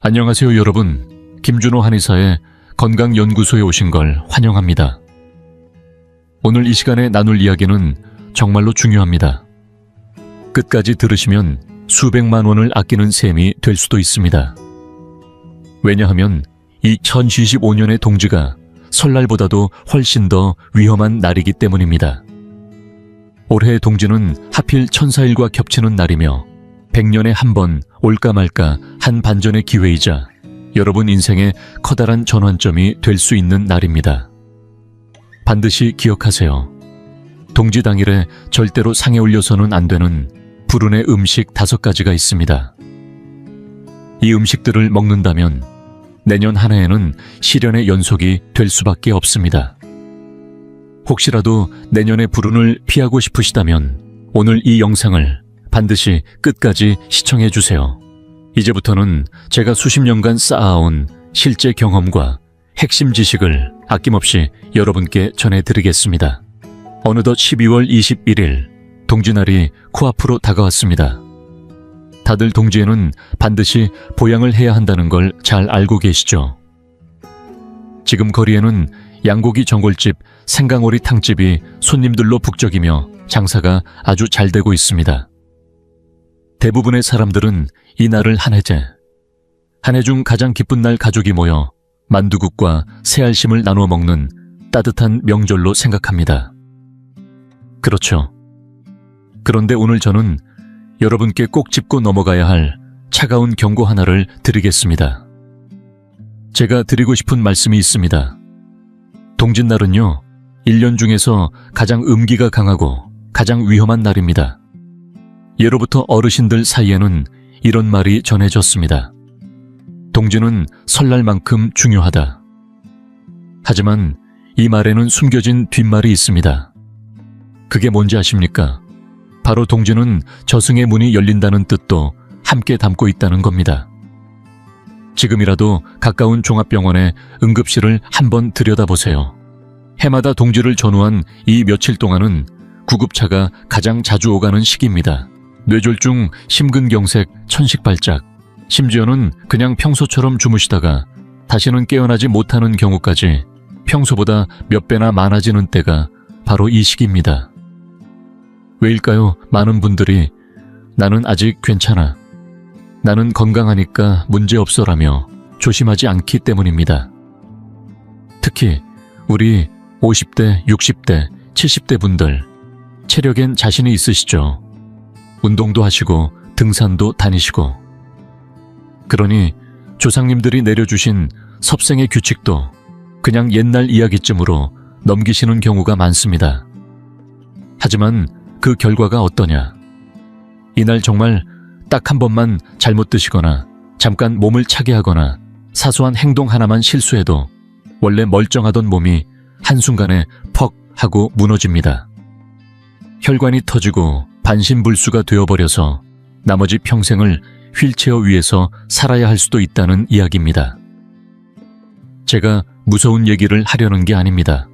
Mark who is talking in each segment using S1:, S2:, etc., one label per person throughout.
S1: 안녕하세요 여러분. 김준호 한의사의 건강연구소에 오신 걸 환영합니다. 오늘 이 시간에 나눌 이야기는 정말로 중요합니다. 끝까지 들으시면 수백만 원을 아끼는 셈이 될 수도 있습니다. 왜냐하면 이 1025년의 동지가 설날보다도 훨씬 더 위험한 날이기 때문입니다. 올해의 동지는 하필 천사일과 겹치는 날이며 100년에 한 번 올까 말까 한 반전의 기회이자 여러분 인생의 커다란 전환점이 될 수 있는 날입니다. 반드시 기억하세요. 동지 당일에 절대로 상에 올려서는 안 되는 불운의 음식 5가지가 있습니다. 이 음식들을 먹는다면 내년 한 해에는 시련의 연속이 될 수밖에 없습니다. 혹시라도 내년의 불운을 피하고 싶으시다면 오늘 이 영상을 반드시 끝까지 시청해 주세요. 이제부터는 제가 수십 년간 쌓아온 실제 경험과 핵심 지식을 아낌없이 여러분께 전해드리겠습니다. 어느덧 12월 21일 동지날이 코앞으로 다가왔습니다. 다들 동지에는 반드시 보양을 해야 한다는 걸 잘 알고 계시죠? 지금 거리에는 양고기 전골집, 생강오리 탕집이 손님들로 북적이며 장사가 아주 잘 되고 있습니다. 대부분의 사람들은 이 날을 한 해 중 가장 기쁜 날 가족이 모여 만두국과 새알심을 나누어 먹는 따뜻한 명절로 생각합니다. 그렇죠. 그런데 오늘 저는 여러분께 꼭 짚고 넘어가야 할 차가운 경고 하나를 드리겠습니다. 제가 드리고 싶은 말씀이 있습니다. 동짓날은요, 1년 중에서 가장 음기가 강하고 가장 위험한 날입니다. 예로부터 어르신들 사이에는 이런 말이 전해졌습니다. 동지는 설날만큼 중요하다. 하지만 이 말에는 숨겨진 뒷말이 있습니다. 그게 뭔지 아십니까? 바로 동지는 저승의 문이 열린다는 뜻도 함께 담고 있다는 겁니다. 지금이라도 가까운 종합병원의 응급실을 한번 들여다보세요. 해마다 동지를 전후한 이 며칠 동안은 구급차가 가장 자주 오가는 시기입니다. 뇌졸중, 심근경색, 천식발작, 심지어는 그냥 평소처럼 주무시다가 다시는 깨어나지 못하는 경우까지 평소보다 몇 배나 많아지는 때가 바로 이 시기입니다. 왜일까요? 많은 분들이 나는 아직 괜찮아, 나는 건강하니까 문제없어라며 조심하지 않기 때문입니다. 특히 우리 50대, 60대, 70대 분들 체력엔 자신이 있으시죠? 운동도 하시고 등산도 다니시고, 그러니 조상님들이 내려주신 섭생의 규칙도 그냥 옛날 이야기쯤으로 넘기시는 경우가 많습니다. 하지만 그 결과가 어떠냐? 이날 정말 딱 한 번만 잘못 드시거나 잠깐 몸을 차게 하거나 사소한 행동 하나만 실수해도 원래 멀쩡하던 몸이 한순간에 퍽 하고 무너집니다. 혈관이 터지고 반신불수가 되어버려서 나머지 평생을 휠체어 위에서 살아야 할 수도 있다는 이야기입니다. 제가 무서운 얘기를 하려는 게 아닙니다.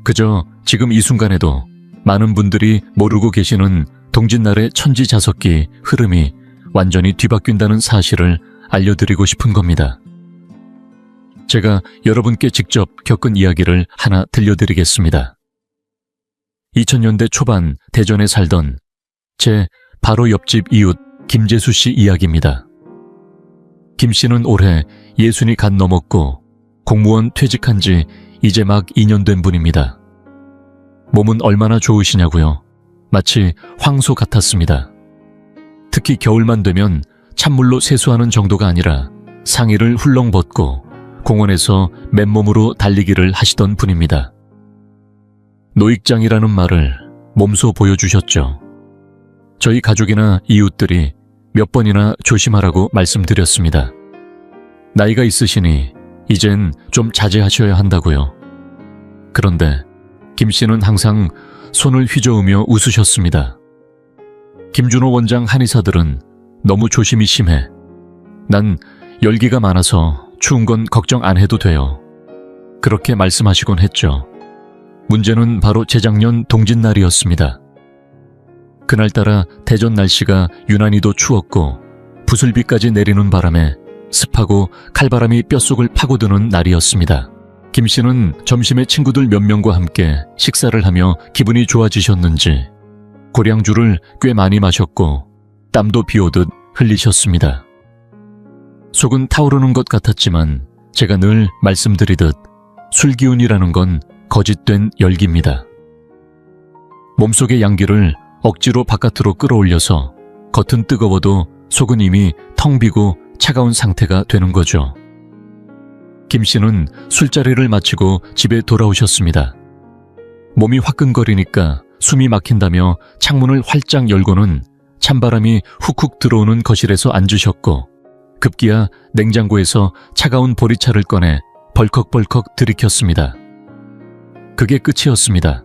S1: 그저 지금 이 순간에도 많은 분들이 모르고 계시는 동짓날의 천지자석기 흐름이 완전히 뒤바뀐다는 사실을 알려드리고 싶은 겁니다. 제가 여러분께 직접 겪은 이야기를 하나 들려드리겠습니다. 2000년대 초반 대전에 살던 제 바로 옆집 이웃 김재수 씨 이야기입니다. 김 씨는 올해 60이 갓 넘었고 공무원 퇴직한 지 이제 막 2년 된 분입니다. 몸은 얼마나 좋으시냐고요? 마치 황소 같았습니다. 특히 겨울만 되면 찬물로 세수하는 정도가 아니라 상의를 훌렁 벗고 공원에서 맨몸으로 달리기를 하시던 분입니다. 노익장이라는 말을 몸소 보여주셨죠. 저희 가족이나 이웃들이 몇 번이나 조심하라고 말씀드렸습니다. 나이가 있으시니 이젠 좀 자제하셔야 한다고요. 그런데 김 씨는 항상 손을 휘저으며 웃으셨습니다. 김준호 원장 한의사들은 너무 조심이 심해. 난 열기가 많아서 추운 건 걱정 안 해도 돼요. 그렇게 말씀하시곤 했죠. 문제는 바로 재작년 동짓날이었습니다. 그날따라 대전 날씨가 유난히도 추웠고 부슬비까지 내리는 바람에 습하고 칼바람이 뼛속을 파고드는 날이었습니다. 김 씨는 점심에 친구들 몇 명과 함께 식사를 하며 기분이 좋아지셨는지 고량주를 꽤 많이 마셨고 땀도 비오듯 흘리셨습니다. 속은 타오르는 것 같았지만 제가 늘 말씀드리듯 술기운이라는 건 거짓된 열기입니다. 몸속의 양기를 억지로 바깥으로 끌어올려서 겉은 뜨거워도 속은 이미 텅 비고 차가운 상태가 되는 거죠. 김 씨는 술자리를 마치고 집에 돌아오셨습니다. 몸이 화끈거리니까 숨이 막힌다며 창문을 활짝 열고는 찬바람이 훅훅 들어오는 거실에서 앉으셨고 급기야 냉장고에서 차가운 보리차를 꺼내 벌컥벌컥 들이켰습니다. 그게 끝이었습니다.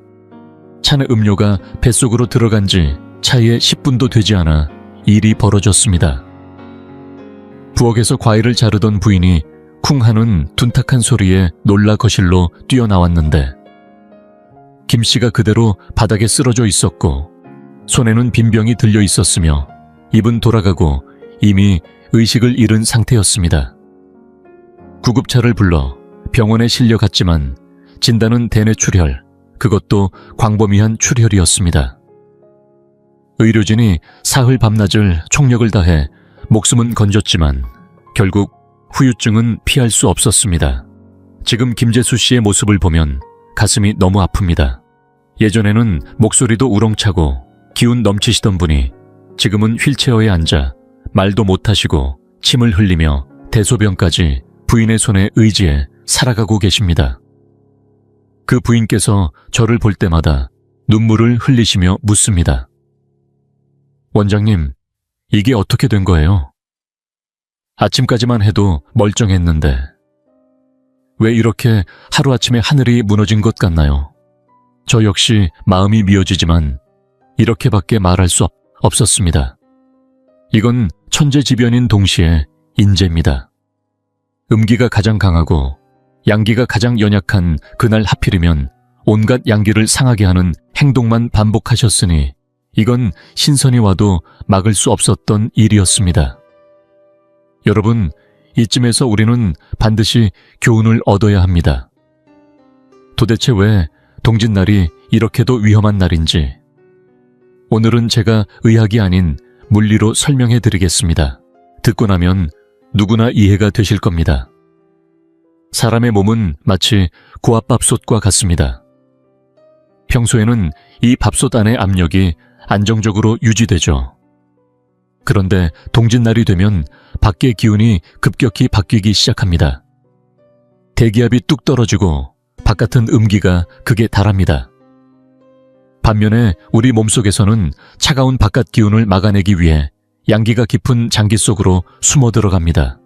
S1: 찬 음료가 뱃속으로 들어간 지 차이에 10분도 되지 않아 일이 벌어졌습니다. 부엌에서 과일을 자르던 부인이 쿵 하는 둔탁한 소리에 놀라 거실로 뛰어나왔는데 김 씨가 그대로 바닥에 쓰러져 있었고 손에는 빈병이 들려 있었으며 입은 돌아가고 이미 의식을 잃은 상태였습니다. 구급차를 불러 병원에 실려갔지만 진단은 대뇌출혈, 그것도 광범위한 출혈이었습니다. 의료진이 사흘 밤낮을 총력을 다해 목숨은 건졌지만 결국 후유증은 피할 수 없었습니다. 지금 김재수 씨의 모습을 보면 가슴이 너무 아픕니다. 예전에는 목소리도 우렁차고 기운 넘치시던 분이 지금은 휠체어에 앉아 말도 못하시고 침을 흘리며 대소변까지 부인의 손에 의지해 살아가고 계십니다. 그 부인께서 저를 볼 때마다 눈물을 흘리시며 묻습니다. 원장님, 이게 어떻게 된 거예요? 아침까지만 해도 멀쩡했는데 왜 이렇게 하루아침에 하늘이 무너진 것 같나요? 저 역시 마음이 미어지지만 이렇게밖에 말할 수 없었습니다. 이건 천재지변인 동시에 인재입니다. 음기가 가장 강하고 양기가 가장 연약한 그날 하필이면 온갖 양기를 상하게 하는 행동만 반복하셨으니 이건 신선이 와도 막을 수 없었던 일이었습니다. 여러분, 이쯤에서 우리는 반드시 교훈을 얻어야 합니다. 도대체 왜 동짓날이 이렇게도 위험한 날인지 오늘은 제가 의학이 아닌 물리로 설명해 드리겠습니다. 듣고 나면 누구나 이해가 되실 겁니다. 사람의 몸은 마치 고압밥솥과 같습니다. 평소에는 이 밥솥 안의 압력이 안정적으로 유지되죠. 그런데 동짓날이 되면 밖의 기운이 급격히 바뀌기 시작합니다. 대기압이 뚝 떨어지고 바깥은 음기가 극에 달합니다. 반면에 우리 몸속에서는 차가운 바깥 기운을 막아내기 위해 양기가 깊은 장기 속으로 숨어 들어갑니다.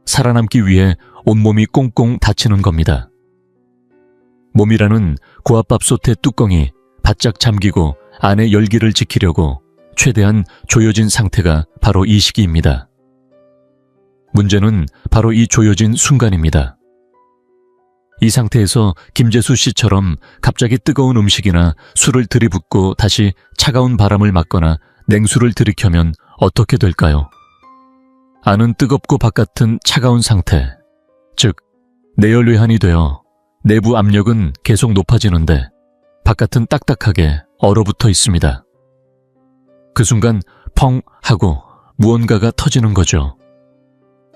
S1: 살아남기 위해 온몸이 꽁꽁 닫히는 겁니다. 몸이라는 고압밥솥의 뚜껑이 바짝 잠기고 안의 열기를 지키려고 최대한 조여진 상태가 바로 이 시기입니다. 문제는 바로 이 조여진 순간입니다. 이 상태에서 김재수 씨처럼 갑자기 뜨거운 음식이나 술을 들이붓고 다시 차가운 바람을 맞거나 냉수를 들이켜면 어떻게 될까요? 안은 뜨겁고 바깥은 차가운 상태, 즉 내열외환이 되어 내부 압력은 계속 높아지는데 바깥은 딱딱하게 얼어붙어 있습니다. 그 순간 펑 하고 무언가가 터지는 거죠.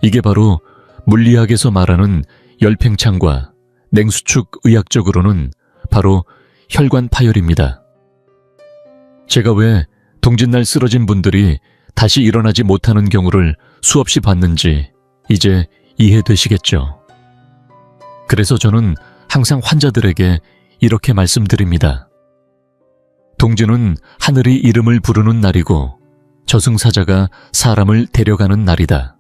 S1: 이게 바로 물리학에서 말하는 열팽창과 냉수축, 의학적으로는 바로 혈관 파열입니다. 제가 왜 동짓날 쓰러진 분들이 다시 일어나지 못하는 경우를 수없이 봤는지 이제 이해되시겠죠. 그래서 저는 항상 환자들에게 이렇게 말씀드립니다. 동지는 하늘이 이름을 부르는 날이고 저승사자가 사람을 데려가는 날이다.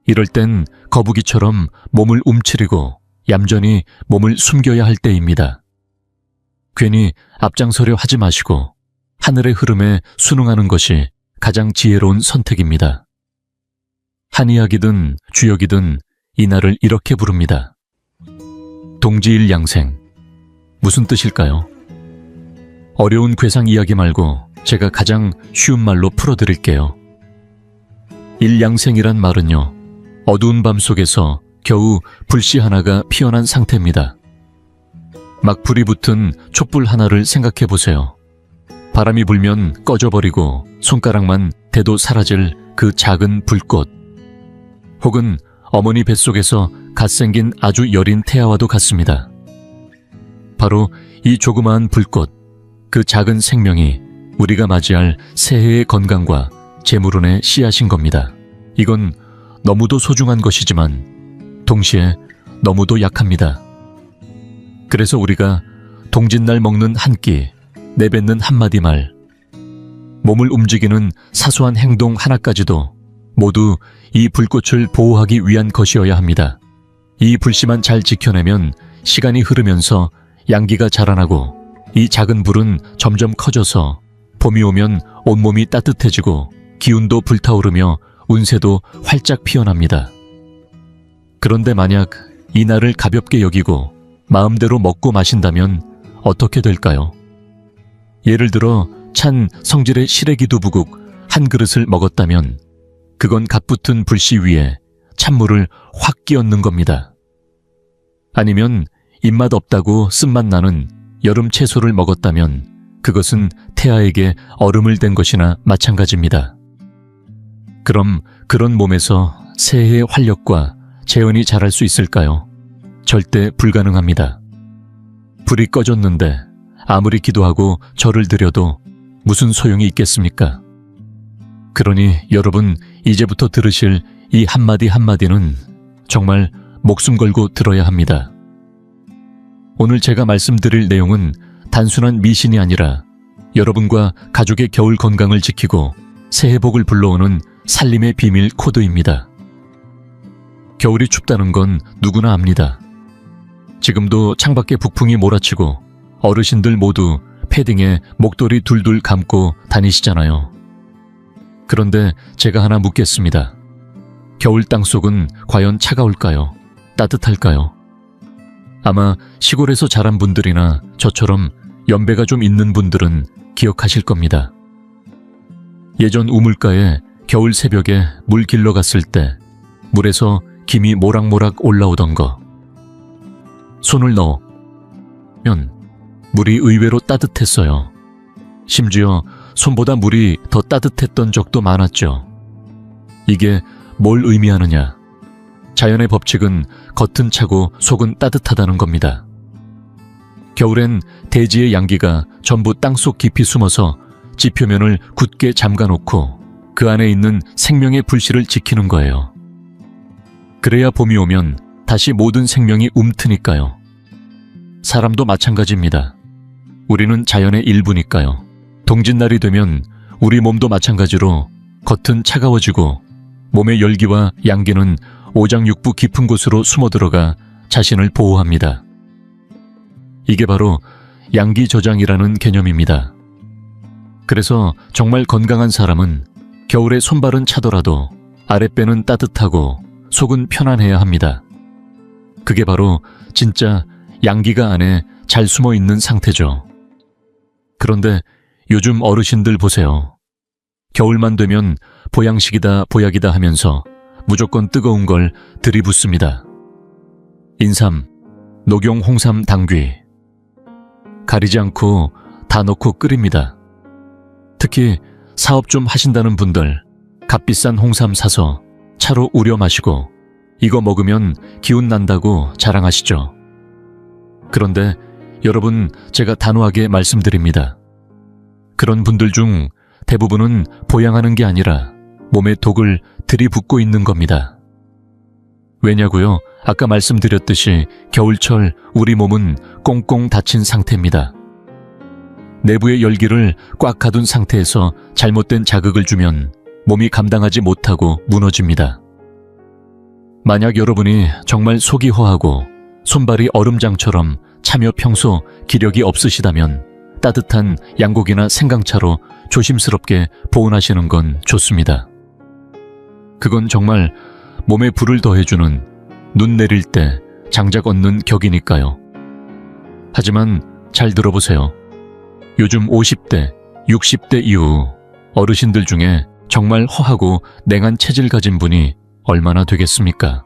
S1: 이럴 땐 거북이처럼 몸을 움츠리고 얌전히 몸을 숨겨야 할 때입니다. 괜히 앞장서려 하지 마시고 하늘의 흐름에 순응하는 것이 가장 지혜로운 선택입니다. 한의학이든 주역이든 이 날을 이렇게 부릅니다. 동지일양생. 무슨 뜻일까요? 어려운 괴상 이야기 말고 제가 가장 쉬운 말로 풀어드릴게요. 일양생이란 말은요, 어두운 밤 속에서 겨우 불씨 하나가 피어난 상태입니다. 막 불이 붙은 촛불 하나를 생각해 보세요. 바람이 불면 꺼져버리고 손가락만 대도 사라질 그 작은 불꽃. 혹은 어머니 뱃속에서 갓 생긴 아주 여린 태아와도 같습니다. 바로 이 조그마한 불꽃, 그 작은 생명이 우리가 맞이할 새해의 건강과 재물운의 씨앗인 겁니다. 이건 너무도 소중한 것이지만 동시에 너무도 약합니다. 그래서 우리가 동짓날 먹는 한 끼, 내뱉는 한마디 말, 몸을 움직이는 사소한 행동 하나까지도 모두 이 불꽃을 보호하기 위한 것이어야 합니다. 이 불씨만 잘 지켜내면 시간이 흐르면서 양기가 자라나고 이 작은 불은 점점 커져서 봄이 오면 온몸이 따뜻해지고 기운도 불타오르며 운세도 활짝 피어납니다. 그런데 만약 이 날을 가볍게 여기고 마음대로 먹고 마신다면 어떻게 될까요? 예를 들어 찬 성질의 시래기 두부국 한 그릇을 먹었다면 그건 갓붙은 불씨 위에 찬물을 확 끼얹는 겁니다. 아니면 입맛 없다고 쓴맛 나는 여름 채소를 먹었다면 그것은 태아에게 얼음을 댄 것이나 마찬가지입니다. 그럼 그런 몸에서 새해의 활력과 재원이 자랄 수 있을까요? 절대 불가능합니다. 불이 꺼졌는데 아무리 기도하고 절을 드려도 무슨 소용이 있겠습니까? 그러니 여러분, 이제부터 들으실 이 한마디 한마디는 정말 목숨 걸고 들어야 합니다. 오늘 제가 말씀드릴 내용은 단순한 미신이 아니라 여러분과 가족의 겨울 건강을 지키고 새해 복을 불러오는 살림의 비밀 코드입니다. 겨울이 춥다는 건 누구나 압니다. 지금도 창밖에 북풍이 몰아치고 어르신들 모두 패딩에 목도리 둘둘 감고 다니시잖아요. 그런데 제가 하나 묻겠습니다. 겨울 땅속은 과연 차가울까요? 따뜻할까요? 아마 시골에서 자란 분들이나 저처럼 연배가 좀 있는 분들은 기억하실 겁니다. 예전 우물가에 겨울 새벽에 물 길러 갔을 때 물에서 김이 모락모락 올라오던 거. 손을 넣으면 물이 의외로 따뜻했어요. 심지어 손보다 물이 더 따뜻했던 적도 많았죠. 이게 뭘 의미하느냐? 자연의 법칙은 겉은 차고 속은 따뜻하다는 겁니다. 겨울엔 대지의 양기가 전부 땅속 깊이 숨어서 지표면을 굳게 잠가놓고 그 안에 있는 생명의 불씨를 지키는 거예요. 그래야 봄이 오면 다시 모든 생명이 움트니까요. 사람도 마찬가지입니다. 우리는 자연의 일부니까요. 동짓날이 되면 우리 몸도 마찬가지로 겉은 차가워지고 몸의 열기와 양기는 오장육부 깊은 곳으로 숨어들어가 자신을 보호합니다. 이게 바로 양기 저장이라는 개념입니다. 그래서 정말 건강한 사람은 겨울에 손발은 차더라도 아랫배는 따뜻하고 속은 편안해야 합니다. 그게 바로 진짜 양기가 안에 잘 숨어 있는 상태죠. 그런데 요즘 어르신들 보세요. 겨울만 되면 보양식이다 보약이다 하면서 무조건 뜨거운 걸 들이붓습니다. 인삼, 녹용 홍삼 당귀. 가리지 않고 다 넣고 끓입니다. 특히 사업 좀 하신다는 분들 값비싼 홍삼 사서 차로 우려 마시고 이거 먹으면 기운 난다고 자랑하시죠. 그런데 여러분, 제가 단호하게 말씀드립니다. 그런 분들 중 대부분은 보양하는 게 아니라 몸에 독을 들이붓고 있는 겁니다. 왜냐고요? 아까 말씀드렸듯이 겨울철 우리 몸은 꽁꽁 닫힌 상태입니다. 내부의 열기를 꽉 가둔 상태에서 잘못된 자극을 주면 몸이 감당하지 못하고 무너집니다. 만약 여러분이 정말 속이 허하고 손발이 얼음장처럼 차며 평소 기력이 없으시다면 따뜻한 양고기나 생강차로 조심스럽게 보온하시는 건 좋습니다. 그건 정말 몸에 불을 더해주는 눈 내릴 때 장작 얻는 격이니까요. 하지만 잘 들어보세요. 요즘 50대, 60대 이후 어르신들 중에 정말 허하고 냉한 체질 가진 분이 얼마나 되겠습니까?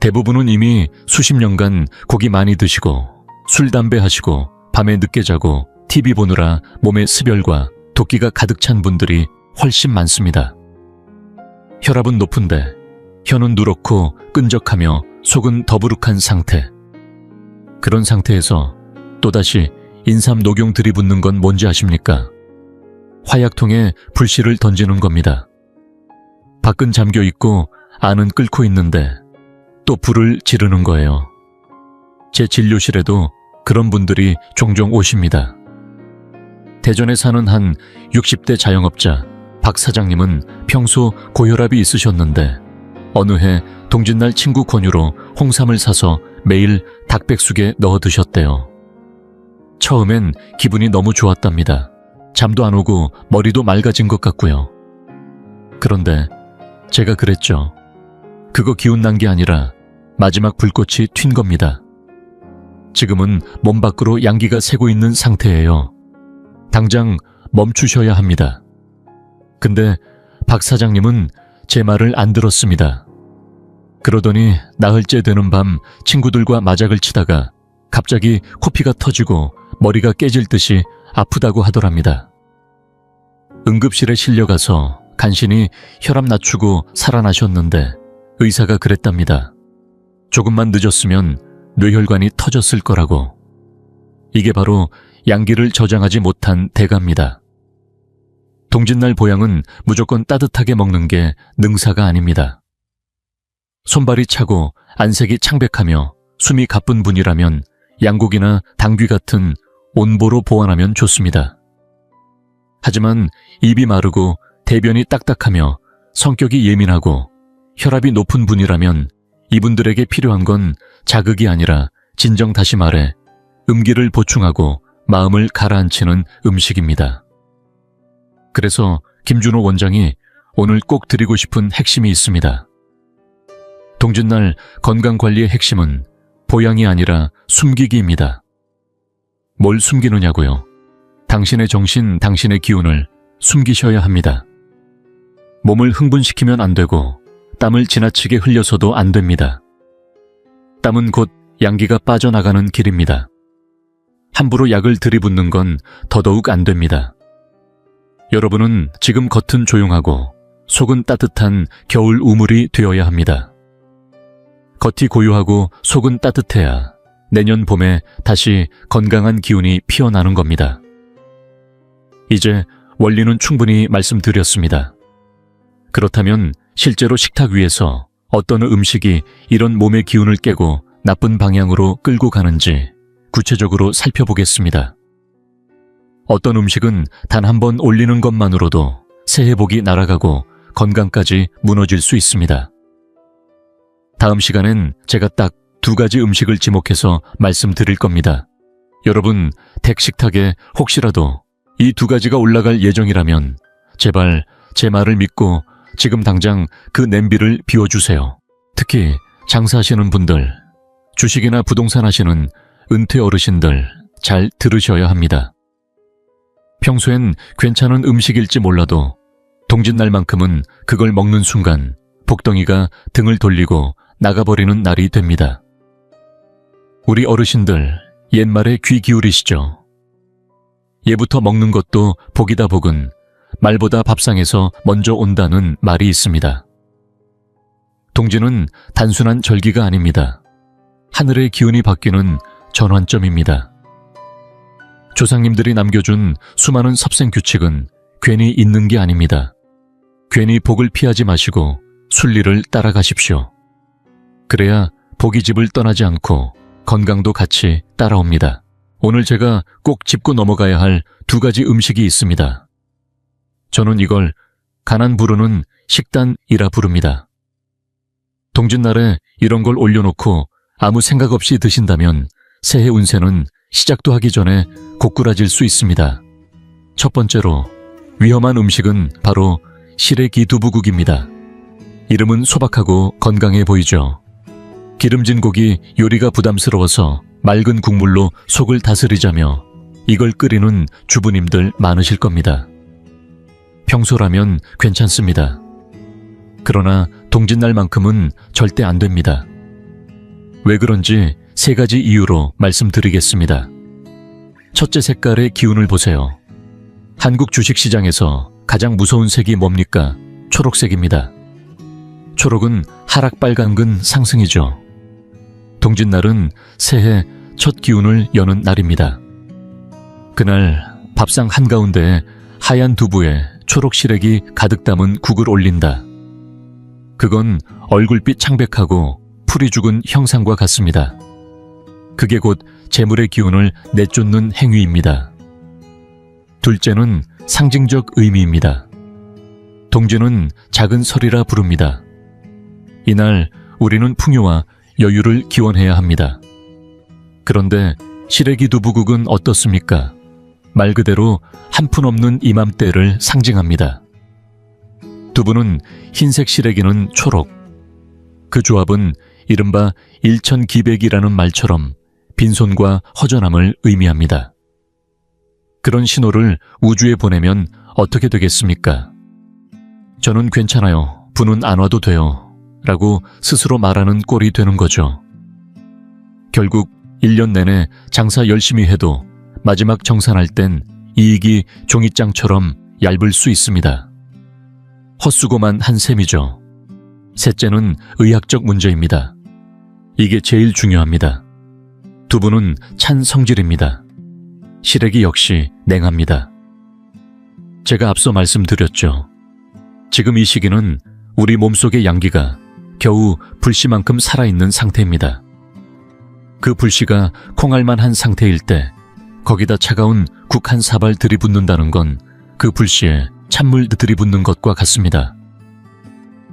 S1: 대부분은 이미 수십 년간 고기 많이 드시고 술, 담배 하시고 밤에 늦게 자고 TV 보느라 몸에 습열과 도끼가 가득 찬 분들이 훨씬 많습니다. 혈압은 높은데 혀는 누렇고 끈적하며 속은 더부룩한 상태. 그런 상태에서 또다시 인삼 녹용 들이붓는 건 뭔지 아십니까? 화약통에 불씨를 던지는 겁니다. 밖은 잠겨 있고 안은 끓고 있는데 또 불을 지르는 거예요. 제 진료실에도 그런 분들이 종종 오십니다. 대전에 사는 한 60대 자영업자 박 사장님은 평소 고혈압이 있으셨는데 어느 해 동짓날 친구 권유로 홍삼을 사서 매일 닭백숙에 넣어 드셨대요. 처음엔 기분이 너무 좋았답니다. 잠도 안 오고 머리도 맑아진 것 같고요. 그런데 제가 그랬죠. 그거 기운 난 게 아니라 마지막 불꽃이 튄 겁니다. 지금은 몸 밖으로 양기가 새고 있는 상태예요. 당장 멈추셔야 합니다. 근데 박 사장님은 제 말을 안 들었습니다. 그러더니 나흘째 되는 밤 친구들과 마작을 치다가 갑자기 코피가 터지고 머리가 깨질 듯이 아프다고 하더랍니다. 응급실에 실려가서 간신히 혈압 낮추고 살아나셨는데 의사가 그랬답니다. 조금만 늦었으면 뇌혈관이 터졌을 거라고. 이게 바로 양기를 저장하지 못한 대가입니다. 동짓날 보양은 무조건 따뜻하게 먹는 게 능사가 아닙니다. 손발이 차고 안색이 창백하며 숨이 가쁜 분이라면 양고기나 당귀 같은 온보로 보완하면 좋습니다. 하지만 입이 마르고 대변이 딱딱하며 성격이 예민하고 혈압이 높은 분이라면 이분들에게 필요한 건 자극이 아니라 진정 다시 말해 음기를 보충하고 마음을 가라앉히는 음식입니다. 그래서 김준호 원장이 오늘 꼭 드리고 싶은 핵심이 있습니다. 동짓날 건강관리의 핵심은 보양이 아니라 숨기기입니다. 뭘 숨기느냐고요? 당신의 정신, 당신의 기운을 숨기셔야 합니다. 몸을 흥분시키면 안 되고 땀을 지나치게 흘려서도 안 됩니다. 땀은 곧 양기가 빠져나가는 길입니다. 함부로 약을 들이붓는 건 더더욱 안 됩니다. 여러분은 지금 겉은 조용하고 속은 따뜻한 겨울 우물이 되어야 합니다. 겉이 고요하고 속은 따뜻해야 내년 봄에 다시 건강한 기운이 피어나는 겁니다. 이제 원리는 충분히 말씀드렸습니다. 그렇다면 실제로 식탁 위에서 어떤 음식이 이런 몸의 기운을 깨고 나쁜 방향으로 끌고 가는지 구체적으로 살펴보겠습니다. 어떤 음식은 단 한 번 올리는 것만으로도 새해 복이 날아가고 건강까지 무너질 수 있습니다. 다음 시간엔 제가 딱 2가지 음식을 지목해서 말씀드릴 겁니다. 여러분, 댁 식탁에 혹시라도 이 2가지가 올라갈 예정이라면 제발 제 말을 믿고 지금 당장 그 냄비를 비워주세요. 특히 장사하시는 분들, 주식이나 부동산 하시는 은퇴 어르신들 잘 들으셔야 합니다. 평소엔 괜찮은 음식일지 몰라도 동짓날만큼은 그걸 먹는 순간 복덩이가 등을 돌리고 나가버리는 날이 됩니다. 우리 어르신들 옛말에 귀 기울이시죠. 예부터 먹는 것도 복이다 복은 말보다 밥상에서 먼저 온다는 말이 있습니다. 동지는 단순한 절기가 아닙니다. 하늘의 기운이 바뀌는 전환점입니다. 조상님들이 남겨준 수많은 섭생규칙은 괜히 있는 게 아닙니다. 괜히 복을 피하지 마시고 순리를 따라가십시오. 그래야 복이 집을 떠나지 않고 건강도 같이 따라옵니다. 오늘 제가 꼭 짚고 넘어가야 할 2가지 음식이 있습니다. 저는 이걸 가난 부르는 식단이라 부릅니다. 동짓날에 이런 걸 올려놓고 아무 생각 없이 드신다면 새해 운세는 시작도 하기 전에 고꾸라질 수 있습니다. 첫 번째로 위험한 음식은 바로 시래기 두부국입니다. 이름은 소박하고 건강해 보이죠. 기름진 고기 요리가 부담스러워서 맑은 국물로 속을 다스리자며 이걸 끓이는 주부님들 많으실 겁니다. 평소라면 괜찮습니다. 그러나 동짓날만큼은 절대 안 됩니다. 왜 그런지 3가지 이유로 말씀드리겠습니다. 첫째, 색깔의 기운을 보세요. 한국 주식시장에서 가장 무서운 색이 뭡니까? 초록색입니다. 초록은 하락 빨강근 상승이죠. 동짓날은 새해 첫 기운을 여는 날입니다. 그날 밥상 한가운데에 하얀 두부에 초록 시래기 가득 담은 국을 올린다. 그건 얼굴빛 창백하고 풀이 죽은 형상과 같습니다. 그게 곧 재물의 기운을 내쫓는 행위입니다. 둘째는 상징적 의미입니다. 동지는 작은 설이라 부릅니다. 이날 우리는 풍요와 여유를 기원해야 합니다. 그런데 시래기 두부국은 어떻습니까? 말 그대로 한푼없는 이맘때를 상징합니다. 두부는 흰색, 시래기는 초록. 그 조합은 이른바 일천기백이라는 말처럼 빈손과 허전함을 의미합니다. 그런 신호를 우주에 보내면 어떻게 되겠습니까? 저는 괜찮아요. 분은 안 와도 돼요. 라고 스스로 말하는 꼴이 되는 거죠. 결국 1년 내내 장사 열심히 해도 마지막 정산할 땐 이익이 종이장처럼 얇을 수 있습니다. 헛수고만 한 셈이죠. 셋째는 의학적 문제입니다. 이게 제일 중요합니다. 두부는 찬 성질입니다. 시래기 역시 냉합니다. 제가 앞서 말씀드렸죠. 지금 이 시기는 우리 몸속의 양기가 겨우 불씨만큼 살아있는 상태입니다. 그 불씨가 콩알만한 상태일 때 거기다 차가운 국 한 사발 들이붓는다는 건 그 불씨에 찬물 들이붓는 것과 같습니다.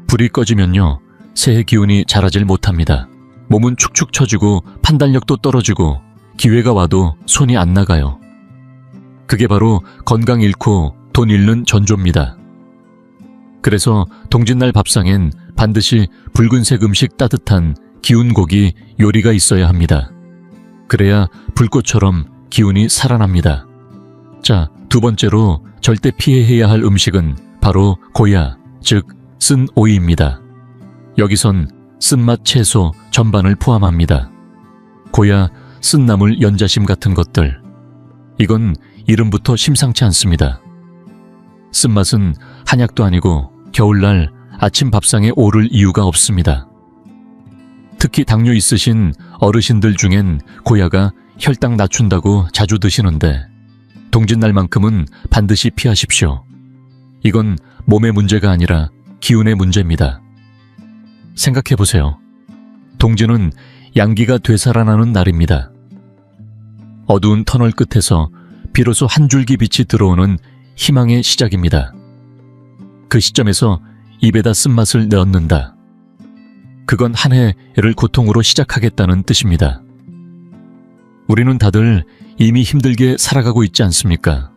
S1: 불이 꺼지면요, 새해 기운이 자라질 못합니다. 몸은 축축 처지고 판단력도 떨어지고 기회가 와도 손이 안 나가요. 그게 바로 건강 잃고 돈 잃는 전조입니다. 그래서 동짓날 밥상엔 반드시 붉은색 음식, 따뜻한 기운고기 요리가 있어야 합니다. 그래야 불꽃처럼 기운이 살아납니다. 자, 두 번째로 절대 피해야 할 음식은 바로 고야, 즉 쓴 오이입니다. 여기선 쓴맛 채소 전반을 포함합니다. 고야, 쓴나물, 연자심 같은 것들. 이건 이름부터 심상치 않습니다. 쓴맛은 한약도 아니고 겨울날 아침 밥상에 오를 이유가 없습니다. 특히 당뇨 있으신 어르신들 중엔 고야가 혈당 낮춘다고 자주 드시는데 동짓날만큼은 반드시 피하십시오. 이건 몸의 문제가 아니라 기운의 문제입니다. 생각해보세요. 동지는 양기가 되살아나는 날입니다. 어두운 터널 끝에서 비로소 한 줄기 빛이 들어오는 희망의 시작입니다. 그 시점에서 입에다 쓴맛을 넣는다. 그건 한 해를 고통으로 시작하겠다는 뜻입니다. 우리는 다들 이미 힘들게 살아가고 있지 않습니까?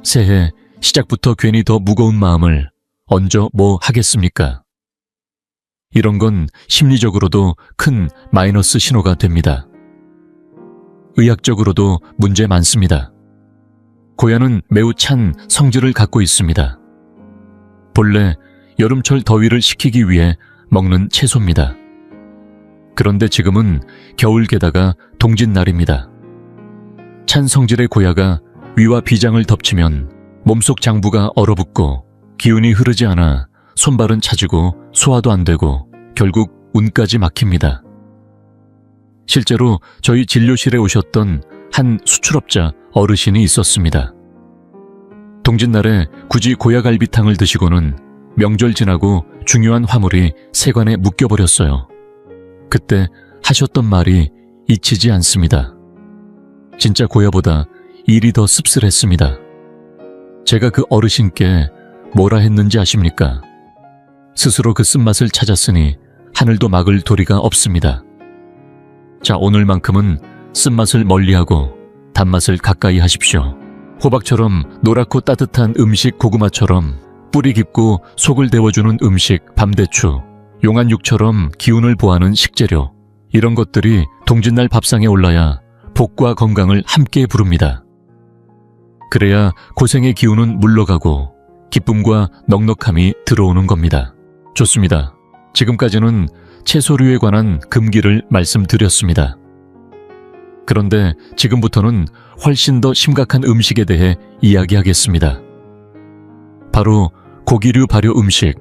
S1: 새해 시작부터 괜히 더 무거운 마음을 얹어 뭐 하겠습니까? 이런 건 심리적으로도 큰 마이너스 신호가 됩니다. 의학적으로도 문제 많습니다. 고야는 매우 찬 성질을 갖고 있습니다. 본래 여름철 더위를 식히기 위해 먹는 채소입니다. 그런데 지금은 겨울 게다가 동짓날입니다. 찬 성질의 고야가 위와 비장을 덮치면 몸속 장부가 얼어붙고 기운이 흐르지 않아 손발은 차지고 소화도 안 되고 결국 운까지 막힙니다. 실제로 저희 진료실에 오셨던 한 수출업자 어르신이 있었습니다. 동짓날에 굳이 고야갈비탕을 드시고는 명절 지나고 중요한 화물이 세관에 묶여버렸어요. 그때 하셨던 말이 잊히지 않습니다. 진짜 고야보다 일이 더 씁쓸했습니다. 제가 그 어르신께 뭐라 했는지 아십니까? 스스로 그 쓴맛을 찾았으니 하늘도 막을 도리가 없습니다. 자, 오늘만큼은 쓴맛을 멀리하고 단맛을 가까이 하십시오. 호박처럼 노랗고 따뜻한 음식, 고구마처럼 뿌리 깊고 속을 데워주는 음식, 밤대추, 용안육처럼 기운을 보하는 식재료, 이런 것들이 동짓날 밥상에 올라야 복과 건강을 함께 부릅니다. 그래야 고생의 기운은 물러가고 기쁨과 넉넉함이 들어오는 겁니다. 좋습니다. 지금까지는 채소류에 관한 금기를 말씀드렸습니다. 그런데 지금부터는 훨씬 더 심각한 음식에 대해 이야기하겠습니다. 바로 고기류 발효 음식,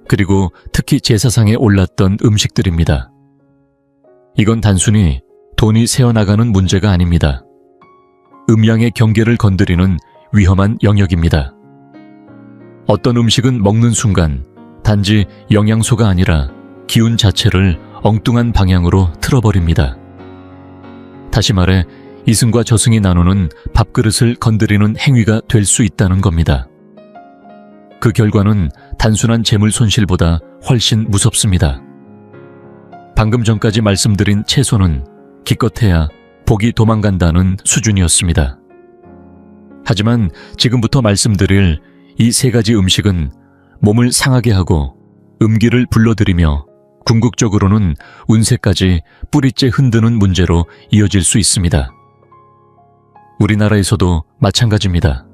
S1: 그리고 특히 제사상에 올랐던 음식들입니다. 이건 단순히 돈이 새어나가는 문제가 아닙니다. 음양의 경계를 건드리는 위험한 영역입니다. 어떤 음식은 먹는 순간 단지 영양소가 아니라 기운 자체를 엉뚱한 방향으로 틀어버립니다. 다시 말해 이승과 저승이 나누는 밥그릇을 건드리는 행위가 될 수 있다는 겁니다. 그 결과는 단순한 재물 손실보다 훨씬 무섭습니다. 방금 전까지 말씀드린 채소는 기껏해야 복이 도망간다는 수준이었습니다. 하지만 지금부터 말씀드릴 이 세 가지 음식은 몸을 상하게 하고 음기를 불러들이며 궁극적으로는 운세까지 뿌리째 흔드는 문제로 이어질 수 있습니다. 우리나라에서도 마찬가지입니다.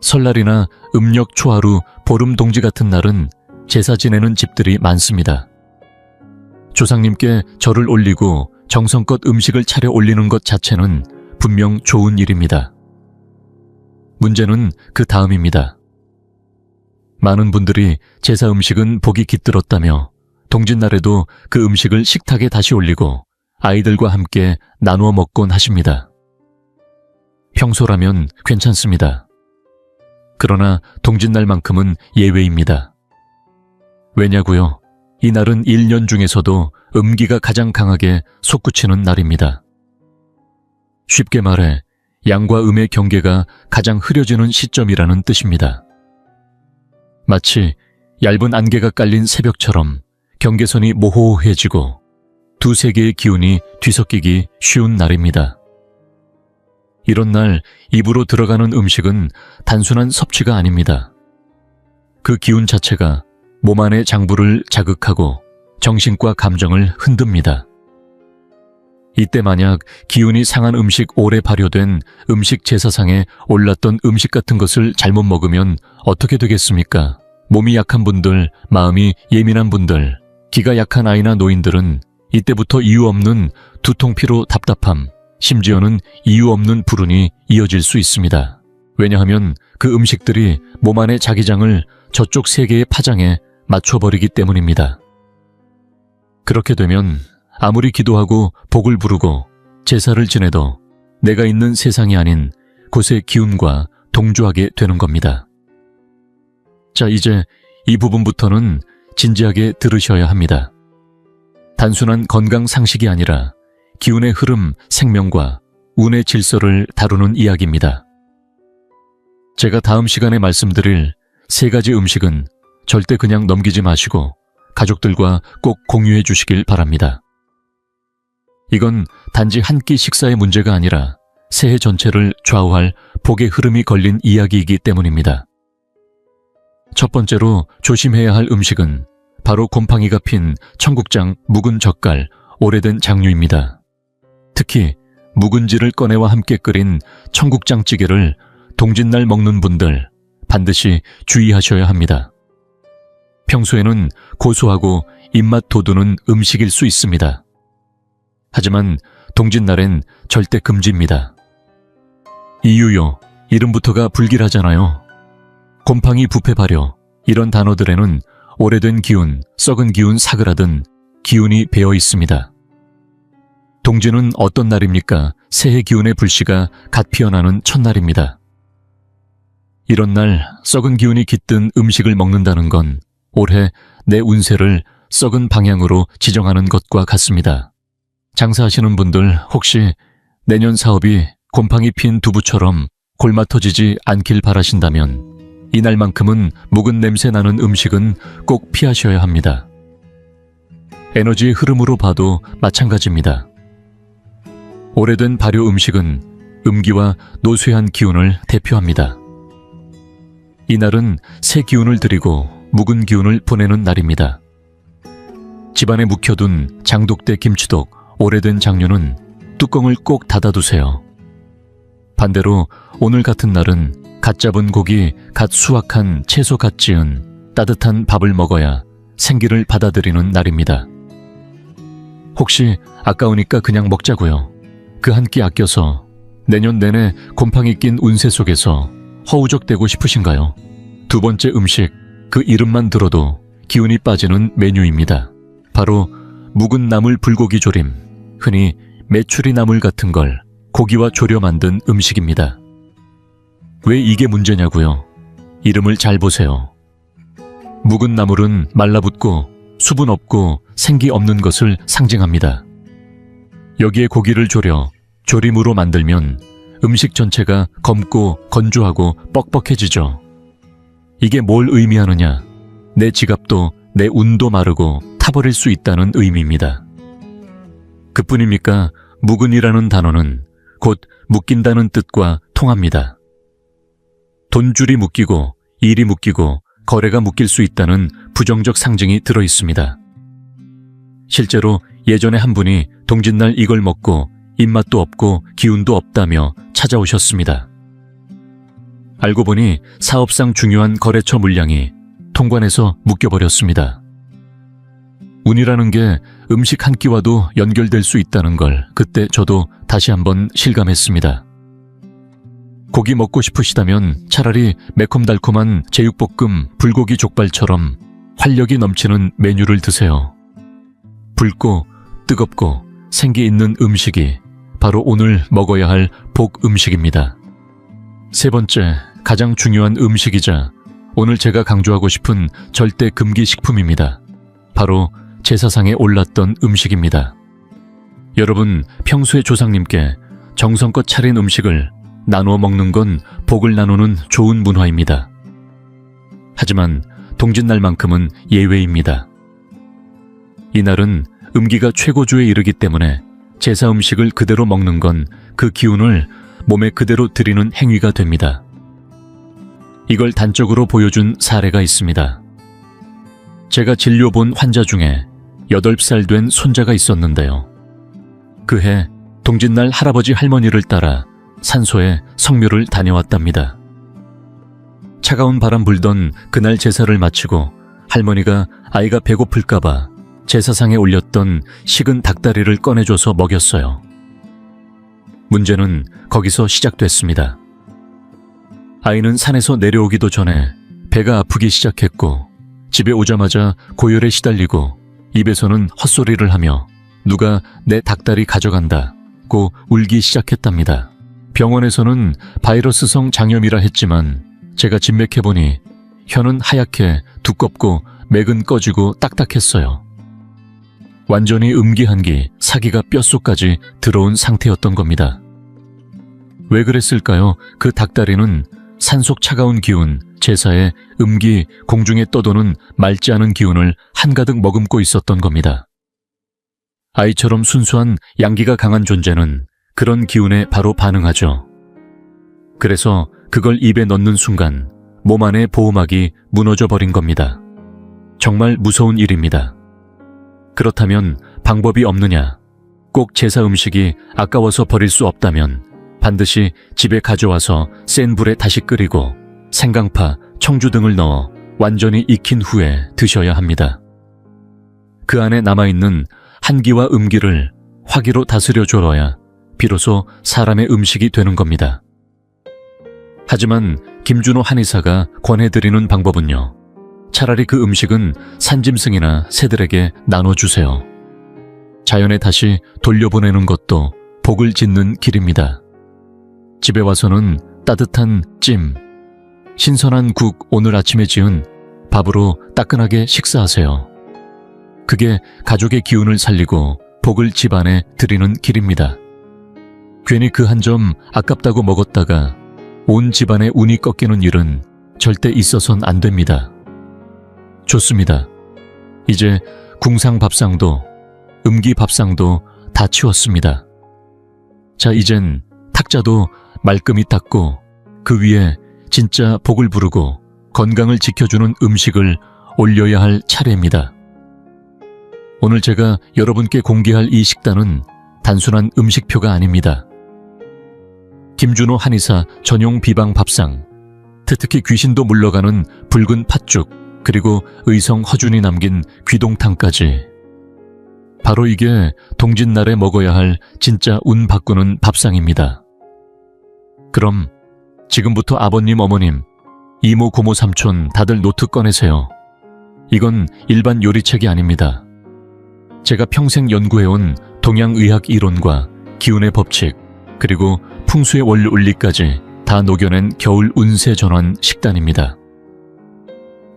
S1: 설날이나 음력 초하루, 보름 동지 같은 날은 제사 지내는 집들이 많습니다. 조상님께 절을 올리고 정성껏 음식을 차려 올리는 것 자체는 분명 좋은 일입니다. 문제는 그 다음입니다. 많은 분들이 제사 음식은 복이 깃들었다며 동짓날에도 그 음식을 식탁에 다시 올리고 아이들과 함께 나누어 먹곤 하십니다. 평소라면 괜찮습니다. 그러나 동짓날만큼은 예외입니다. 왜냐고요? 이 날은 1년 중에서도 음기가 가장 강하게 솟구치는 날입니다. 쉽게 말해 양과 음의 경계가 가장 흐려지는 시점이라는 뜻입니다. 마치 얇은 안개가 깔린 새벽처럼 경계선이 모호해지고 두세 개의 기운이 뒤섞이기 쉬운 날입니다. 이런 날 입으로 들어가는 음식은 단순한 섭취가 아닙니다. 그 기운 자체가 몸 안의 장부를 자극하고 정신과 감정을 흔듭니다. 이때 만약 기운이 상한 음식 오래 발효된 음식 제사상에 올랐던 음식 같은 것을 잘못 먹으면 어떻게 되겠습니까? 몸이 약한 분들, 마음이 예민한 분들, 기가 약한 아이나 노인들은 이때부터 이유 없는 두통피로 답답함, 심지어는 이유 없는 불운이 이어질 수 있습니다. 왜냐하면 그 음식들이 몸 안의 자기장을 저쪽 세계의 파장에 맞춰버리기 때문입니다. 그렇게 되면 아무리 기도하고 복을 부르고 제사를 지내도 내가 있는 세상이 아닌 곳의 기운과 동조하게 되는 겁니다. 자, 이제 이 부분부터는 진지하게 들으셔야 합니다. 단순한 건강 상식이 아니라 기운의 흐름, 생명과 운의 질서를 다루는 이야기입니다. 제가 다음 시간에 말씀드릴 세 가지 음식은 절대 그냥 넘기지 마시고 가족들과 꼭 공유해 주시길 바랍니다. 이건 단지 한 끼 식사의 문제가 아니라 새해 전체를 좌우할 복의 흐름이 걸린 이야기이기 때문입니다. 첫 번째로 조심해야 할 음식은 바로 곰팡이가 핀 청국장 묵은 젓갈, 오래된 장류입니다. 특히 묵은지를 꺼내와 함께 끓인 청국장찌개를 동짓날 먹는 분들 반드시 주의하셔야 합니다. 평소에는 고소하고 입맛 돋우는 음식일 수 있습니다. 하지만 동짓날엔 절대 금지입니다. 이유요, 이름부터가 불길하잖아요. 곰팡이 부패 발효, 이런 단어들에는 오래된 기운, 썩은 기운 사그라든 기운이 배어 있습니다. 동지는 어떤 날입니까? 새해 기운의 불씨가 갓 피어나는 첫날입니다. 이런 날 썩은 기운이 깃든 음식을 먹는다는 건 올해 내 운세를 썩은 방향으로 지정하는 것과 같습니다. 장사하시는 분들 혹시 내년 사업이 곰팡이 핀 두부처럼 골마터지지 않길 바라신다면 이날만큼은 묵은 냄새 나는 음식은 꼭 피하셔야 합니다. 에너지의 흐름으로 봐도 마찬가지입니다. 오래된 발효 음식은 음기와 노쇠한 기운을 대표합니다. 이날은 새 기운을 드리고 묵은 기운을 보내는 날입니다. 집안에 묵혀둔 장독대 김치독, 오래된 장류는 뚜껑을 꼭 닫아두세요. 반대로 오늘 같은 날은 갓 잡은 고기, 갓 수확한 채소 갓 지은 따뜻한 밥을 먹어야 생기를 받아들이는 날입니다. 혹시 아까우니까 그냥 먹자고요. 그 한 끼 아껴서 내년 내내 곰팡이 낀 운세 속에서 허우적대고 싶으신가요? 두 번째 음식, 그 이름만 들어도 기운이 빠지는 메뉴입니다. 바로 묵은 나물 불고기 조림, 흔히 메추리 나물 같은 걸 고기와 조려 만든 음식입니다. 왜 이게 문제냐고요? 이름을 잘 보세요. 묵은 나물은 말라붙고 수분 없고 생기 없는 것을 상징합니다. 여기에 고기를 졸여 조림으로 만들면 음식 전체가 검고 건조하고 뻑뻑해지죠. 이게 뭘 의미하느냐? 내 지갑도 내 운도 마르고 타버릴 수 있다는 의미입니다. 그뿐입니까? 묵은이라는 단어는 곧 묶인다는 뜻과 통합니다. 돈줄이 묶이고 일이 묶이고 거래가 묶일 수 있다는 부정적 상징이 들어 있습니다. 실제로 예전에 한 분이 동짓날 이걸 먹고 입맛도 없고 기운도 없다며 찾아오셨습니다. 알고 보니 사업상 중요한 거래처 물량이 통관해서 묶여버렸습니다. 운이라는 게 음식 한 끼와도 연결될 수 있다는 걸 그때 저도 다시 한번 실감했습니다. 고기 먹고 싶으시다면 차라리 매콤달콤한 제육볶음, 불고기 족발처럼 활력이 넘치는 메뉴를 드세요. 붉고 뜨겁고 생기 있는 음식이 바로 오늘 먹어야 할 복 음식입니다. 세 번째, 가장 중요한 음식이자 오늘 제가 강조하고 싶은 절대 금기 식품입니다. 바로 제사상에 올랐던 음식입니다. 여러분, 평소에 조상님께 정성껏 차린 음식을 나누어 먹는 건 복을 나누는 좋은 문화입니다. 하지만 동짓날만큼은 예외입니다. 이날은 음기가 최고조에 이르기 때문에 제사 음식을 그대로 먹는 건 그 기운을 몸에 그대로 들이는 행위가 됩니다. 이걸 단적으로 보여준 사례가 있습니다. 제가 진료본 환자 중에 8살 된 손자가 있었는데요. 그해 동짓날 할아버지 할머니를 따라 산소에 성묘를 다녀왔답니다. 차가운 바람 불던 그날 제사를 마치고 할머니가 아이가 배고플까봐 제사상에 올렸던 식은 닭다리를 꺼내줘서 먹였어요. 문제는 거기서 시작됐습니다. 아이는 산에서 내려오기도 전에 배가 아프기 시작했고 집에 오자마자 고열에 시달리고 입에서는 헛소리를 하며 누가 내 닭다리 가져간다고 울기 시작했답니다. 병원에서는 바이러스성 장염이라 했지만 제가 진맥해보니 혀는 하얗게 두껍고 맥은 꺼지고 딱딱했어요. 완전히 음기한기, 사기가 뼛속까지 들어온 상태였던 겁니다. 왜 그랬을까요? 그 닭다리는 산속 차가운 기운, 제사에 음기, 공중에 떠도는 맑지 않은 기운을 한가득 머금고 있었던 겁니다. 아이처럼 순수한 양기가 강한 존재는 그런 기운에 바로 반응하죠. 그래서 그걸 입에 넣는 순간 몸 안의 보호막이 무너져 버린 겁니다. 정말 무서운 일입니다. 그렇다면 방법이 없느냐? 꼭 제사 음식이 아까워서 버릴 수 없다면 반드시 집에 가져와서 센 불에 다시 끓이고 생강파, 청주 등을 넣어 완전히 익힌 후에 드셔야 합니다. 그 안에 남아있는 한기와 음기를 화기로 다스려 줘야 비로소 사람의 음식이 되는 겁니다. 하지만 김준호 한의사가 권해드리는 방법은요. 차라리 그 음식은 산짐승이나 새들에게 나눠주세요. 자연에 다시 돌려보내는 것도 복을 짓는 길입니다. 집에 와서는 따뜻한 찜, 신선한 국 오늘 아침에 지은 밥으로 따끈하게 식사하세요. 그게 가족의 기운을 살리고 복을 집안에 드리는 길입니다. 괜히 그 한 점 아깝다고 먹었다가 온 집안의 운이 꺾이는 일은 절대 있어선 안 됩니다. 좋습니다. 이제 궁상 밥상도 음기 밥상도 다 치웠습니다. 자, 이젠 탁자도 말끔히 닦고 그 위에 진짜 복을 부르고 건강을 지켜주는 음식을 올려야 할 차례입니다. 오늘 제가 여러분께 공개할 이 식단은 단순한 음식표가 아닙니다. 김준호 한의사 전용 비방 밥상, 특히 귀신도 물러가는 붉은 팥죽, 그리고 의성 허준이 남긴 귀동탕까지. 바로 이게 동짓날에 먹어야 할 진짜 운 바꾸는 밥상입니다. 그럼 지금부터 아버님, 어머님, 이모, 고모, 삼촌 다들 노트 꺼내세요. 이건 일반 요리책이 아닙니다. 제가 평생 연구해온 동양의학 이론과 기운의 법칙, 그리고 풍수의 원리 다 녹여낸 겨울 운세 전환 식단입니다.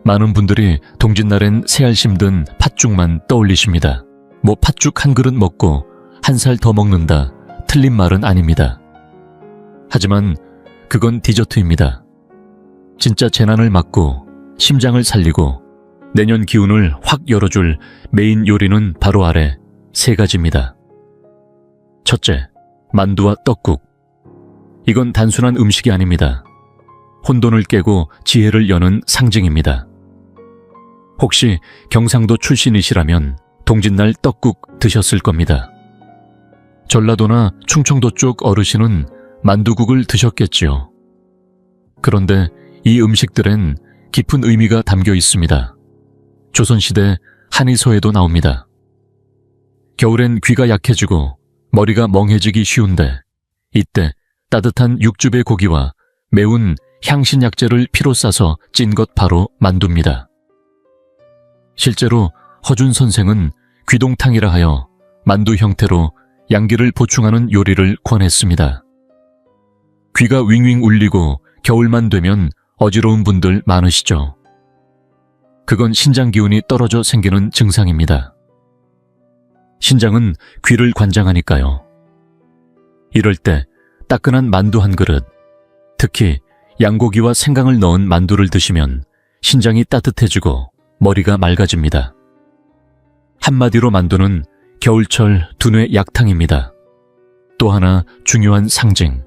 S1: 많은 분들이 동짓날엔 새알 심든 팥죽만 떠올리십니다. 뭐 팥죽 한 그릇 먹고 한 살 더 먹는다, 틀린 말은 아닙니다. 하지만 그건 디저트입니다. 진짜 재난을 막고 심장을 살리고 내년 기운을 확 열어줄 메인 요리는 바로 아래 3가지입니다. 첫째, 만두와 떡국. 이건 단순한 음식이 아닙니다. 혼돈을 깨고 지혜를 여는 상징입니다. 혹시 경상도 출신이시라면 동짓날 떡국 드셨을 겁니다. 전라도나 충청도 쪽 어르신은 만두국을 드셨겠지요. 그런데 이 음식들엔 깊은 의미가 담겨 있습니다. 조선시대 한의서에도 나옵니다. 겨울엔 귀가 약해지고 머리가 멍해지기 쉬운데 이때 따뜻한 육즙의 고기와 매운 향신약재를 피로 싸서 찐 것 바로 만두입니다. 실제로 허준 선생은 귀동탕이라 하여 만두 형태로 양기를 보충하는 요리를 권했습니다. 귀가 윙윙 울리고 겨울만 되면 어지러운 분들 많으시죠? 그건 신장 기운이 떨어져 생기는 증상입니다. 신장은 귀를 관장하니까요. 이럴 때 따끈한 만두 한 그릇, 특히 양고기와 생강을 넣은 만두를 드시면 신장이 따뜻해지고 머리가 맑아집니다. 한마디로 만두는 겨울철 두뇌 약탕입니다. 또 하나 중요한 상징.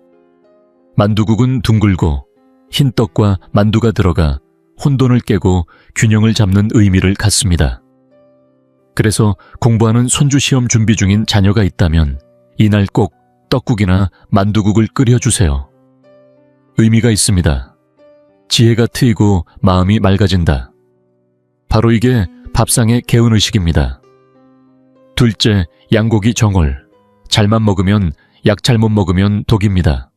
S1: 만두국은 둥글고 흰 떡과 만두가 들어가 혼돈을 깨고 균형을 잡는 의미를 갖습니다. 그래서 공부하는 손주 시험 준비 중인 자녀가 있다면 이날 꼭 떡국이나 만두국을 끓여주세요. 의미가 있습니다. 지혜가 트이고 마음이 맑아진다. 바로 이게 밥상의 개운의식입니다. 둘째, 양고기 정월. 잘만 먹으면 약 잘못 먹으면 독입니다.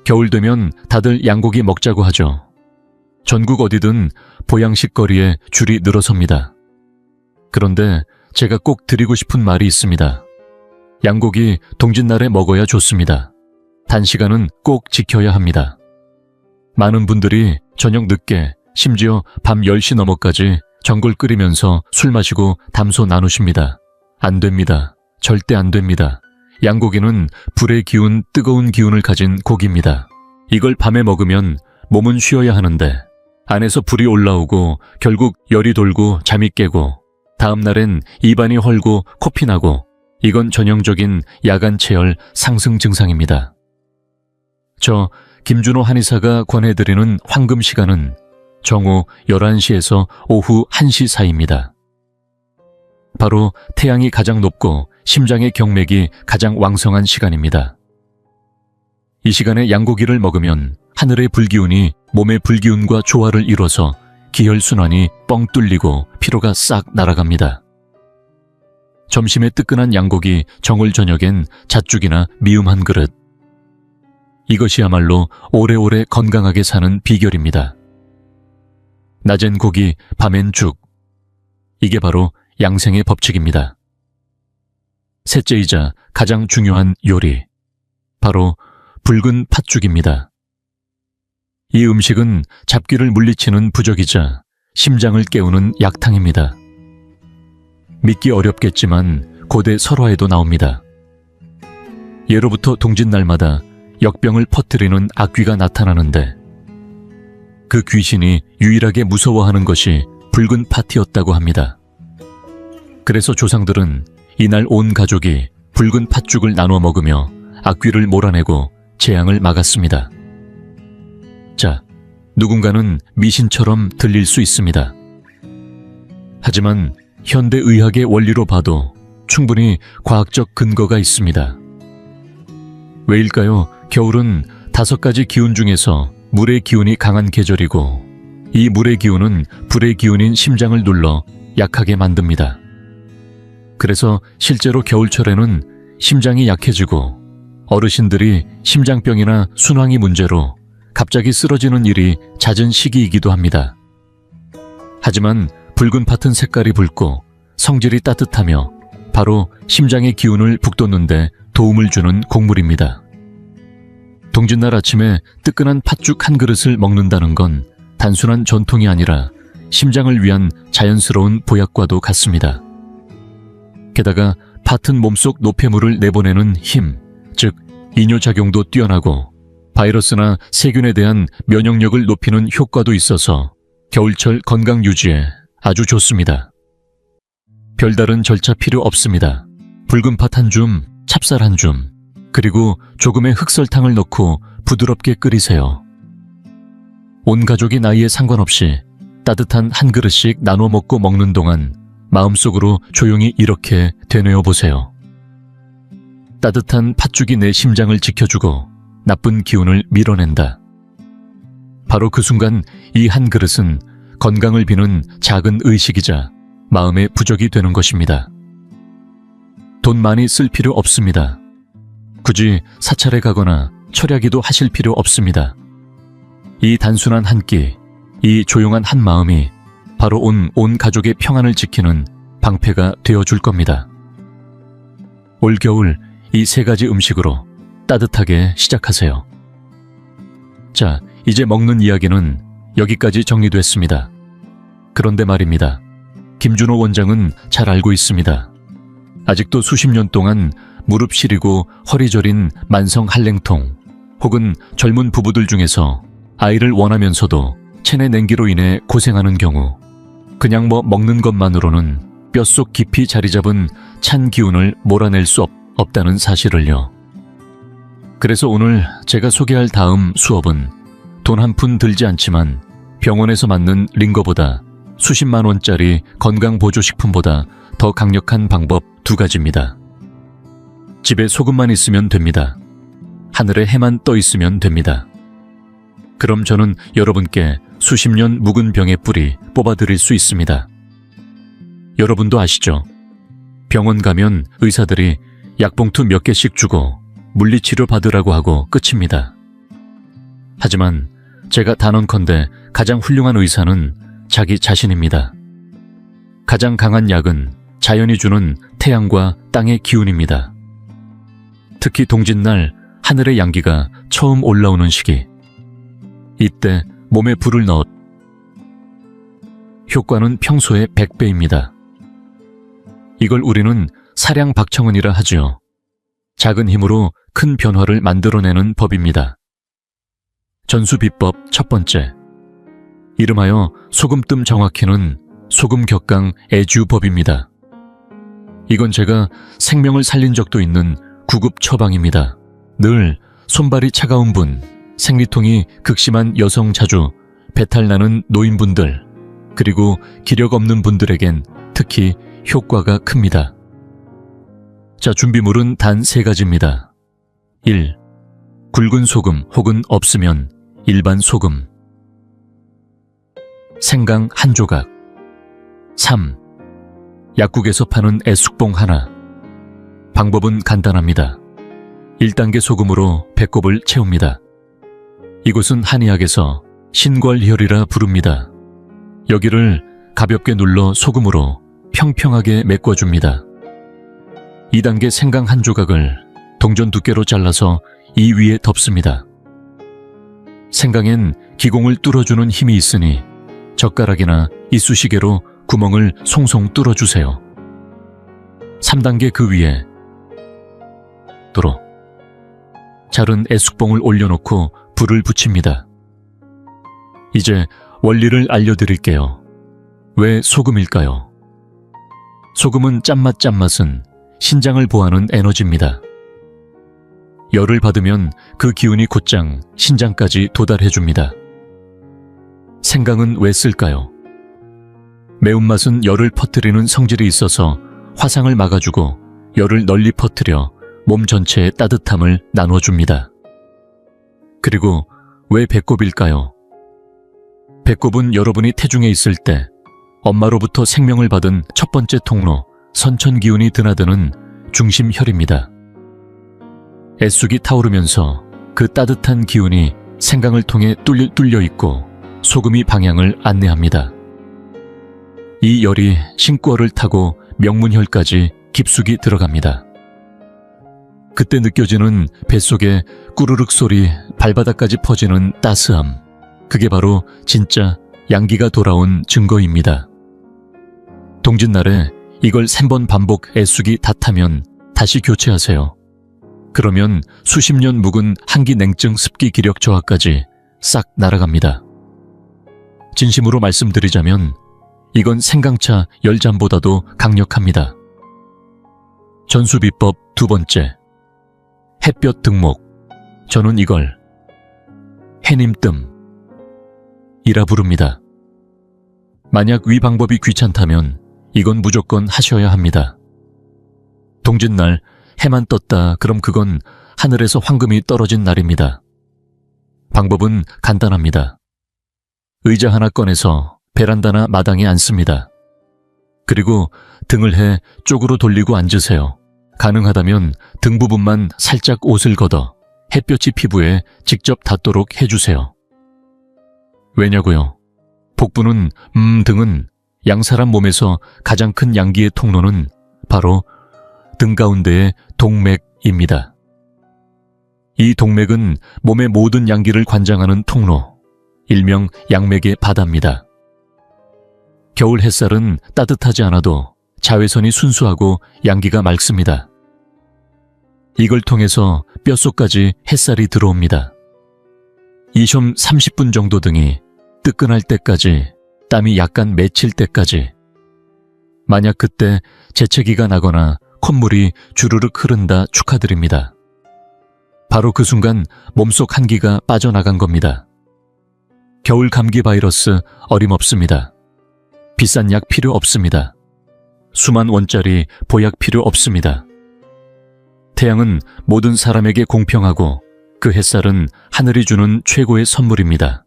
S1: 겨울 되면 다들 양고기 먹자고 하죠. 전국 어디든 보양식 거리에 줄이 늘어섭니다. 그런데 제가 꼭 드리고 싶은 말이 있습니다. 양고기 동짓날에 먹어야 좋습니다. 단시간은 꼭 지켜야 합니다. 많은 분들이 저녁 늦게 심지어 밤 10시 넘어까지 전골 끓이면서 술 마시고 담소 나누십니다. 안 됩니다. 절대 안 됩니다. 양고기는 불의 기운, 뜨거운 기운을 가진 고기입니다. 이걸 밤에 먹으면 몸은 쉬어야 하는데 안에서 불이 올라오고 결국 열이 돌고 잠이 깨고 다음 날엔 입안이 헐고 코피 나고 이건 전형적인 야간 체열 상승 증상입니다. 저 김준호 한의사가 권해드리는 황금 시간은 정오 11시에서 오후 1시 사이입니다. 바로 태양이 가장 높고 심장의 경맥이 가장 왕성한 시간입니다. 이 시간에 양고기를 먹으면 하늘의 불기운이 몸의 불기운과 조화를 이뤄서 기혈순환이 뻥 뚫리고 피로가 싹 날아갑니다. 점심에 뜨끈한 양고기, 정월 저녁엔 잣죽이나 미음 한 그릇. 이것이야말로 오래오래 건강하게 사는 비결입니다. 낮엔 고기, 밤엔 죽. 이게 바로 양생의 법칙입니다. 셋째이자 가장 중요한 요리. 바로 붉은 팥죽입니다. 이 음식은 잡귀를 물리치는 부적이자 심장을 깨우는 약탕입니다. 믿기 어렵겠지만 고대 설화에도 나옵니다. 예로부터 동짓날마다 역병을 퍼뜨리는 악귀가 나타나는데 그 귀신이 유일하게 무서워하는 것이 붉은 팥이었다고 합니다. 그래서 조상들은 이날 온 가족이 붉은 팥죽을 나눠 먹으며 악귀를 몰아내고 재앙을 막았습니다. 자, 누군가는 미신처럼 들릴 수 있습니다. 하지만 현대의학의 원리로 봐도 충분히 과학적 근거가 있습니다. 왜일까요? 겨울은 5가지 기운 중에서 물의 기운이 강한 계절이고 이 물의 기운은 불의 기운인 심장을 눌러 약하게 만듭니다. 그래서 실제로 겨울철에는 심장이 약해지고 어르신들이 심장병이나 순환이 문제로 갑자기 쓰러지는 일이 잦은 시기이기도 합니다. 하지만 붉은 팥은 색깔이 붉고 성질이 따뜻하며 바로 심장의 기운을 북돋는데 도움을 주는 곡물입니다. 동짓날 아침에 뜨끈한 팥죽 한 그릇을 먹는다는 건 단순한 전통이 아니라 심장을 위한 자연스러운 보약과도 같습니다. 게다가 팥은 몸속 노폐물을 내보내는 힘, 즉 이뇨작용도 뛰어나고 바이러스나 세균에 대한 면역력을 높이는 효과도 있어서 겨울철 건강 유지에 아주 좋습니다. 별다른 절차 필요 없습니다. 붉은 팥 한 줌, 찹쌀 한 줌, 그리고 조금의 흑설탕을 넣고 부드럽게 끓이세요. 온 가족이 나이에 상관없이 따뜻한 한 그릇씩 나눠 먹고 먹는 동안 마음속으로 조용히 이렇게 되뇌어 보세요. 따뜻한 팥죽이 내 심장을 지켜주고 나쁜 기운을 밀어낸다. 바로 그 순간 이 한 그릇은 건강을 비는 작은 의식이자 마음의 부적이 되는 것입니다. 돈 많이 쓸 필요 없습니다. 굳이 사찰에 가거나 철야기도 하실 필요 없습니다. 이 단순한 한 끼, 이 조용한 한 마음이 바로 온 가족의 평안을 지키는 방패가 되어줄 겁니다. 올겨울 이 세 가지 음식으로 따뜻하게 시작하세요. 자, 이제 먹는 이야기는 여기까지 정리됐습니다. 그런데 말입니다. 김준호 원장은 잘 알고 있습니다. 아직도 수십 년 동안 무릎 시리고 허리 저린 만성 한랭통 혹은 젊은 부부들 중에서 아이를 원하면서도 체내 냉기로 인해 고생하는 경우 그냥 먹는 것만으로는 뼛속 깊이 자리 잡은 찬 기운을 몰아낼 수 없다는 사실을요. 그래서 오늘 제가 소개할 다음 수업은 돈 한 푼 들지 않지만 병원에서 맞는 링거보다 수십만 원짜리 건강보조식품보다 더 강력한 방법 2가지입니다. 집에 소금만 있으면 됩니다. 하늘에 해만 떠 있으면 됩니다. 그럼 저는 여러분께 수십 년 묵은 병의 뿌리 뽑아드릴 수 있습니다. 여러분도 아시죠? 병원 가면 의사들이 약봉투 몇 개씩 주고 물리치료 받으라고 하고 끝입니다. 하지만 제가 단언컨대 가장 훌륭한 의사는 자기 자신입니다. 가장 강한 약은 자연이 주는 태양과 땅의 기운입니다. 특히 동짓날 하늘의 양기가 처음 올라오는 시기, 이때 몸에 불을 넣어 효과는 평소의 100배입니다. 이걸 우리는 사량박청은이라 하죠. 작은 힘으로 큰 변화를 만들어내는 법입니다. 전수비법 첫 번째, 이름하여 소금뜸 정확히는 소금격강 애주법입니다. 이건 제가 생명을 살린 적도 있는 구급 처방입니다. 늘 손발이 차가운 분, 생리통이 극심한 여성 자주, 배탈나는 노인분들, 그리고 기력 없는 분들에겐 특히 효과가 큽니다. 자, 준비물은 단 3가지입니다. 1. 굵은 소금 혹은 없으면 일반 소금. 생강 1조각. 3. 약국에서 파는 애숙봉 하나. 방법은 간단합니다. 1단계 소금으로 배꼽을 채웁니다. 이곳은 한의학에서 신궐혈이라 부릅니다. 여기를 가볍게 눌러 소금으로 평평하게 메꿔줍니다. 2단계 생강 1조각을 동전 두께로 잘라서 이 위에 덮습니다. 생강엔 기공을 뚫어주는 힘이 있으니 젓가락이나 이쑤시개로 구멍을 송송 뚫어주세요. 3단계 그 위에 도로 자른 애숙봉을 올려놓고 불을 붙입니다. 이제 원리를 알려드릴게요. 왜 소금일까요? 소금은 짠맛은 신장을 보하는 에너지입니다. 열을 받으면 그 기운이 곧장 신장까지 도달해줍니다. 생강은 왜 쓸까요? 매운맛은 열을 퍼뜨리는 성질이 있어서 화상을 막아주고 열을 널리 퍼뜨려 몸 전체의 따뜻함을 나눠줍니다. 그리고 왜 배꼽일까요? 배꼽은 여러분이 태중에 있을 때 엄마로부터 생명을 받은 첫 번째 통로, 선천기운이 드나드는 중심혈입니다. 애쑥이 타오르면서 그 따뜻한 기운이 생강을 통해 뚫려 있고 소금이 방향을 안내합니다. 이 열이 신구어를 타고 명문혈까지 깊숙이 들어갑니다. 그때 느껴지는 뱃속의 꾸르륵 소리, 발바닥까지 퍼지는 따스함, 그게 바로 진짜 양기가 돌아온 증거입니다. 동짓날에 이걸 3번 반복 애쑥이 다 타면 다시 교체하세요. 그러면 수십 년 묵은 한기 냉증 습기 기력 저하까지 싹 날아갑니다. 진심으로 말씀드리자면 이건 생강차 10잔보다도 강력합니다. 전수비법 두 번째, 햇볕 등목. 저는 이걸 해님뜸 이라 부릅니다. 만약 위 방법이 귀찮다면 이건 무조건 하셔야 합니다. 동짓날 해만 떴다 그럼 그건 하늘에서 황금이 떨어진 날입니다. 방법은 간단합니다. 의자 하나 꺼내서 베란다나 마당에 앉습니다. 그리고 등을 해 쪽으로 돌리고 앉으세요. 가능하다면 등 부분만 살짝 옷을 걷어 햇볕이 피부에 직접 닿도록 해주세요. 왜냐고요? 복부는 등은 양사람 몸에서 가장 큰 양기의 통로는 바로 등 가운데의 동맥입니다. 이 동맥은 몸의 모든 양기를 관장하는 통로, 일명 양맥의 바다입니다. 겨울 햇살은 따뜻하지 않아도 자외선이 순수하고 양기가 맑습니다. 이걸 통해서 뼛속까지 햇살이 들어옵니다. 이 좀 30분 정도 등이 뜨끈할 때까지, 땀이 약간 맺힐 때까지. 만약 그때 재채기가 나거나 콧물이 주르륵 흐른다 축하드립니다. 바로 그 순간 몸속 한기가 빠져나간 겁니다. 겨울 감기 바이러스 어림없습니다. 비싼 약 필요 없습니다. 수만 원짜리 보약 필요 없습니다. 태양은 모든 사람에게 공평하고 그 햇살은 하늘이 주는 최고의 선물입니다.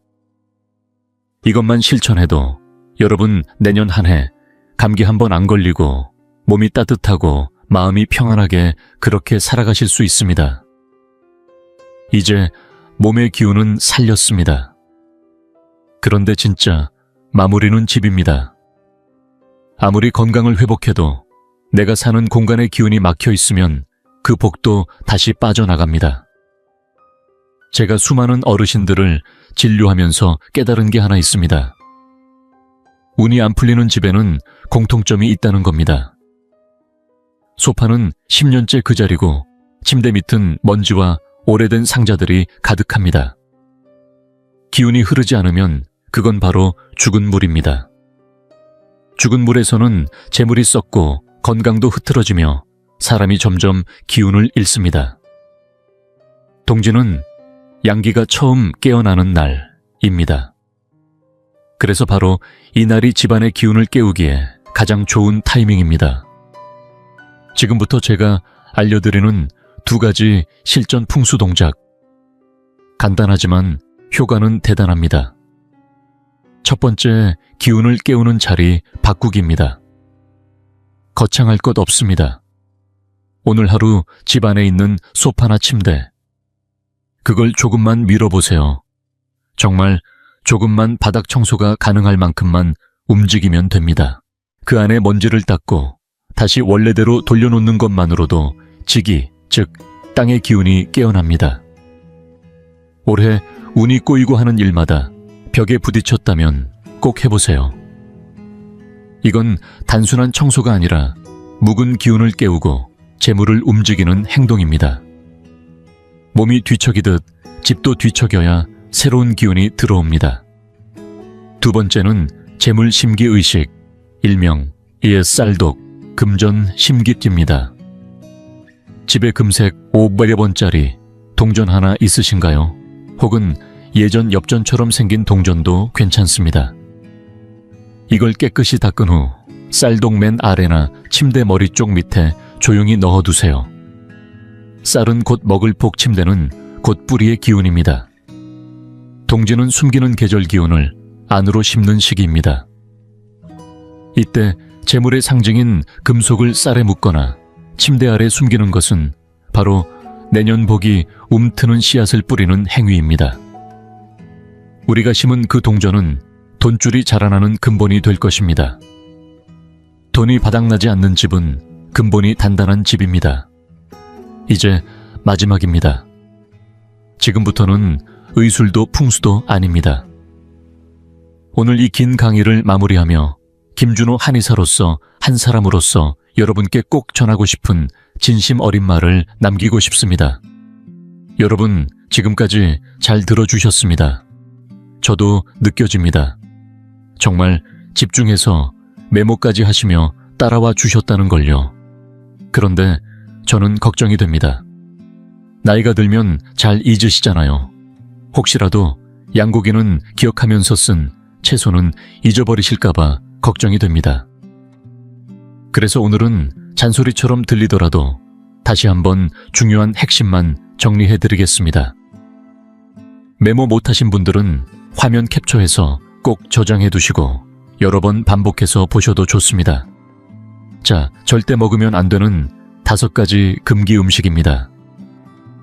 S1: 이것만 실천해도 여러분 내년 한 해 감기 한 번 안 걸리고 몸이 따뜻하고 마음이 평안하게 그렇게 살아가실 수 있습니다. 이제 몸의 기운은 살렸습니다. 그런데 진짜 마무리는 집입니다. 아무리 건강을 회복해도 내가 사는 공간의 기운이 막혀 있으면 그 복도 다시 빠져나갑니다. 제가 수많은 어르신들을 진료하면서 깨달은 게 하나 있습니다. 운이 안 풀리는 집에는 공통점이 있다는 겁니다. 소파는 10년째 그 자리고 침대 밑은 먼지와 오래된 상자들이 가득합니다. 기운이 흐르지 않으면 그건 바로 죽은 물입니다. 죽은 물에서는 재물이 썩고 건강도 흐트러지며 사람이 점점 기운을 잃습니다. 동지는 양기가 처음 깨어나는 날입니다. 그래서 바로 이 날이 집안의 기운을 깨우기에 가장 좋은 타이밍입니다. 지금부터 제가 알려드리는 2가지 실전 풍수 동작. 간단하지만 효과는 대단합니다. 첫 번째, 기운을 깨우는 자리 바꾸기입니다. 거창할 것 없습니다. 오늘 하루 집 안에 있는 소파나 침대, 그걸 조금만 밀어보세요. 정말 조금만 바닥 청소가 가능할 만큼만 움직이면 됩니다. 그 안에 먼지를 닦고 다시 원래대로 돌려놓는 것만으로도 지기, 즉 땅의 기운이 깨어납니다. 올해 운이 꼬이고 하는 일마다 벽에 부딪혔다면 꼭 해보세요. 이건 단순한 청소가 아니라 묵은 기운을 깨우고 재물을 움직이는 행동입니다. 몸이 뒤척이듯 집도 뒤척여야 새로운 기운이 들어옵니다. 두 번째는 재물 심기 의식, 일명 쌀독, 금전 심기띠입니다. 집에 금색 500원짜리 동전 하나 있으신가요? 혹은 예전 엽전처럼 생긴 동전도 괜찮습니다. 이걸 깨끗이 닦은 후 쌀독 맨 아래나 침대 머리 쪽 밑에 조용히 넣어두세요. 쌀은 곧 먹을 복, 침대는 곧 뿌리의 기운입니다. 동지는 숨기는 계절 기운을 안으로 심는 시기입니다. 이때 재물의 상징인 금속을 쌀에 묻거나 침대 아래 숨기는 것은 바로 내년 복이 움트는 씨앗을 뿌리는 행위입니다. 우리가 심은 그 동전은 돈줄이 자라나는 근본이 될 것입니다. 돈이 바닥나지 않는 집은 근본이 단단한 집입니다. 이제 마지막입니다. 지금부터는 의술도 풍수도 아닙니다. 오늘 이 긴 강의를 마무리하며 김준호 한의사로서 한 사람으로서 여러분께 꼭 전하고 싶은 진심 어린 말을 남기고 싶습니다. 여러분, 지금까지 잘 들어주셨습니다. 저도 느껴집니다. 정말 집중해서 메모까지 하시며 따라와 주셨다는 걸요. 그런데 저는 걱정이 됩니다. 나이가 들면 잘 잊으시잖아요. 혹시라도 양고기는 기억하면서 쓴 채소는 잊어버리실까봐 걱정이 됩니다. 그래서 오늘은 잔소리처럼 들리더라도 다시 한번 중요한 핵심만 정리해드리겠습니다. 메모 못하신 분들은 화면 캡처해서 꼭 저장해두시고 여러 번 반복해서 보셔도 좋습니다. 자, 절대 먹으면 안 되는 5가지 금기 음식입니다.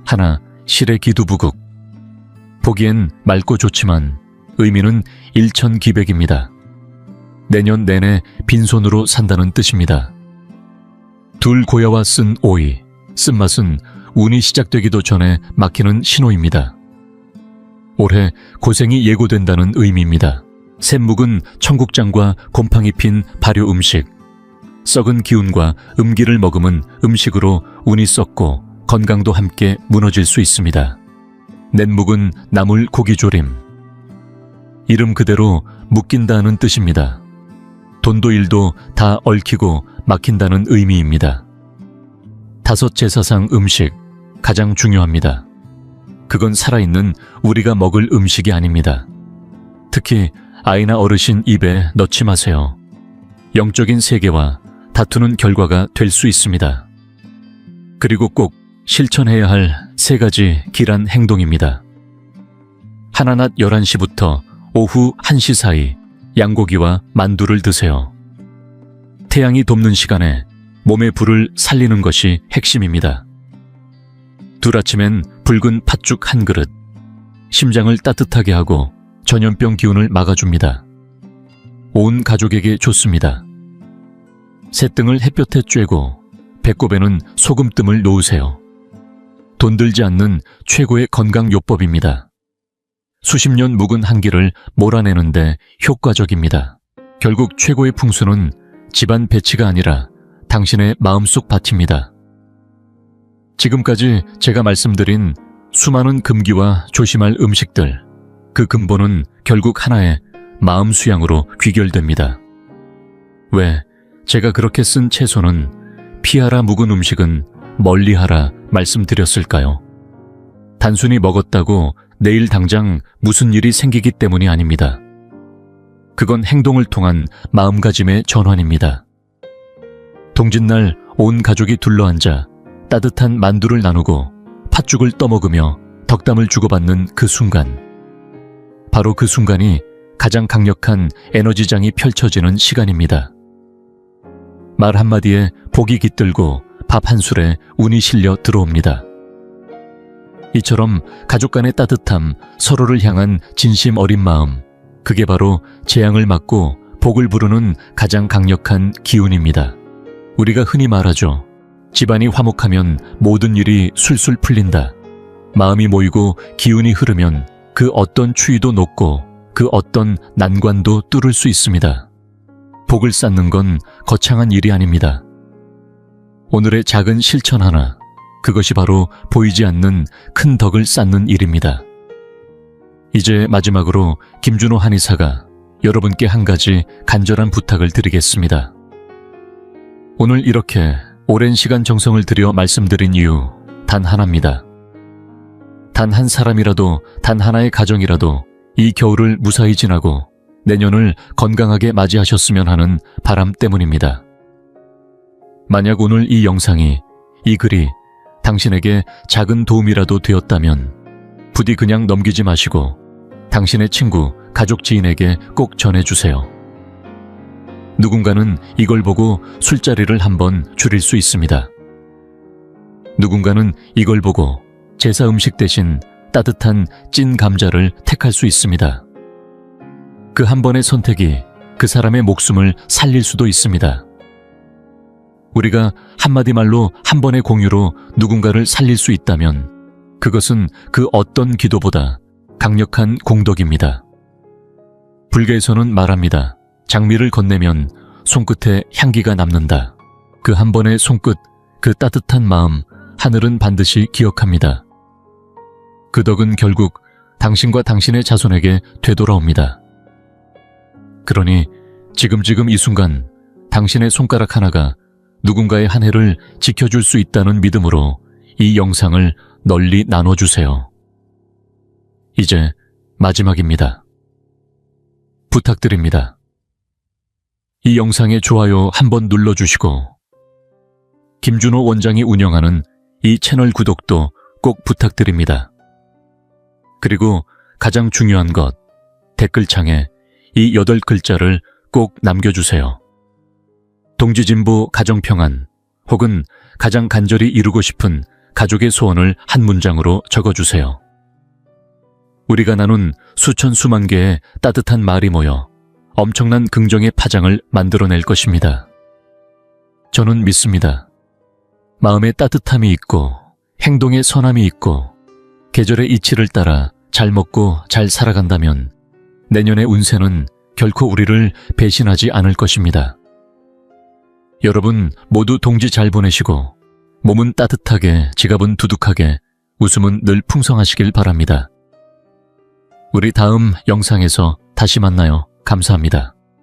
S1: 하나, 실의 기두부국. 보기엔 맑고 좋지만 의미는 일천기백입니다. 내년 내내 빈손으로 산다는 뜻입니다. 둘, 고야와 쓴 오이. 쓴맛은 운이 시작되기도 전에 막히는 신호입니다. 올해 고생이 예고된다는 의미입니다. 샘묵은 청국장과 곰팡이 핀 발효 음식. 썩은 기운과 음기를 머금은 음식으로 운이 썩고 건강도 함께 무너질 수 있습니다. 냇묵은 나물 고기조림. 이름 그대로 묶인다는 뜻입니다. 돈도 일도 다 얽히고 막힌다는 의미입니다. 5 제사상 음식, 가장 중요합니다. 그건 살아있는 우리가 먹을 음식이 아닙니다. 특히 아이나 어르신 입에 넣지 마세요. 영적인 세계와 다투는 결과가 될 수 있습니다. 그리고 꼭 실천해야 할 3가지 길한 행동입니다. 하나, 낮 11시부터 오후 1시 사이 양고기와 만두를 드세요. 태양이 돕는 시간에 몸의 불을 살리는 것이 핵심입니다. 둘, 아침엔 붉은 팥죽 1그릇. 심장을 따뜻하게 하고 전염병 기운을 막아줍니다. 온 가족에게 좋습니다. 새등을 햇볕에 쬐고 배꼽에는 소금뜸을 놓으세요. 돈 들지 않는 최고의 건강요법입니다. 수십 년 묵은 한기를 몰아내는데 효과적입니다. 결국 최고의 풍수는 집안 배치가 아니라 당신의 마음속 밭입니다. 지금까지 제가 말씀드린 수많은 금기와 조심할 음식들, 그 근본은 결국 하나의 마음 수양으로 귀결됩니다. 왜 제가 그렇게 쓴 채소는 피하라 묵은 음식은 멀리하라 말씀드렸을까요? 단순히 먹었다고 내일 당장 무슨 일이 생기기 때문이 아닙니다. 그건 행동을 통한 마음가짐의 전환입니다. 동짓날 온 가족이 둘러앉아 따뜻한 만두를 나누고 팥죽을 떠먹으며 덕담을 주고받는 그 순간, 바로 그 순간이 가장 강력한 에너지장이 펼쳐지는 시간입니다. 말 한마디에 복이 깃들고 밥 한 술에 운이 실려 들어옵니다. 이처럼 가족 간의 따뜻함, 서로를 향한 진심 어린 마음, 그게 바로 재앙을 막고 복을 부르는 가장 강력한 기운입니다. 우리가 흔히 말하죠. 집안이 화목하면 모든 일이 술술 풀린다. 마음이 모이고 기운이 흐르면 그 어떤 추위도 녹고 그 어떤 난관도 뚫을 수 있습니다. 복을 쌓는 건 거창한 일이 아닙니다. 오늘의 작은 실천 하나, 그것이 바로 보이지 않는 큰 덕을 쌓는 일입니다. 이제 마지막으로 김준호 한의사가 여러분께 한 가지 간절한 부탁을 드리겠습니다. 오늘 이렇게 오랜 시간 정성을 들여 말씀드린 이유 단 하나입니다. 단 한 사람이라도, 단 하나의 가정이라도 이 겨울을 무사히 지나고 내년을 건강하게 맞이하셨으면 하는 바람 때문입니다. 만약 오늘 이 영상이, 이 글이 당신에게 작은 도움이라도 되었다면 부디 그냥 넘기지 마시고 당신의 친구, 가족, 지인에게 꼭 전해주세요. 누군가는 이걸 보고 술자리를 한번 줄일 수 있습니다. 누군가는 이걸 보고 제사 음식 대신 따뜻한 찐 감자를 택할 수 있습니다. 그 한 번의 선택이 그 사람의 목숨을 살릴 수도 있습니다. 우리가 한마디 말로 한 번의 공유로 누군가를 살릴 수 있다면 그것은 그 어떤 기도보다 강력한 공덕입니다. 불교에서는 말합니다. 장미를 건네면 손끝에 향기가 남는다. 그 한 번의 손끝, 그 따뜻한 마음, 하늘은 반드시 기억합니다. 그 덕은 결국 당신과 당신의 자손에게 되돌아옵니다. 그러니 지금 이 순간 당신의 손가락 하나가 누군가의 한 해를 지켜줄 수 있다는 믿음으로 이 영상을 널리 나눠주세요. 이제 마지막입니다. 부탁드립니다. 이 영상에 좋아요 한번 눌러주시고 김준호 원장이 운영하는 이 채널 구독도 꼭 부탁드립니다. 그리고 가장 중요한 것, 댓글창에 이 8글자를 꼭 남겨주세요. 동지진보 가정평안 혹은 가장 간절히 이루고 싶은 가족의 소원을 한 문장으로 적어주세요. 우리가 나눈 수천 수만 개의 따뜻한 말이 모여 엄청난 긍정의 파장을 만들어낼 것입니다. 저는 믿습니다. 마음에 따뜻함이 있고 행동에 선함이 있고 계절의 이치를 따라 잘 먹고 잘 살아간다면 내년의 운세는 결코 우리를 배신하지 않을 것입니다. 여러분 모두 동지 잘 보내시고 몸은 따뜻하게, 지갑은 두둑하게, 웃음은 늘 풍성하시길 바랍니다. 우리 다음 영상에서 다시 만나요. 감사합니다.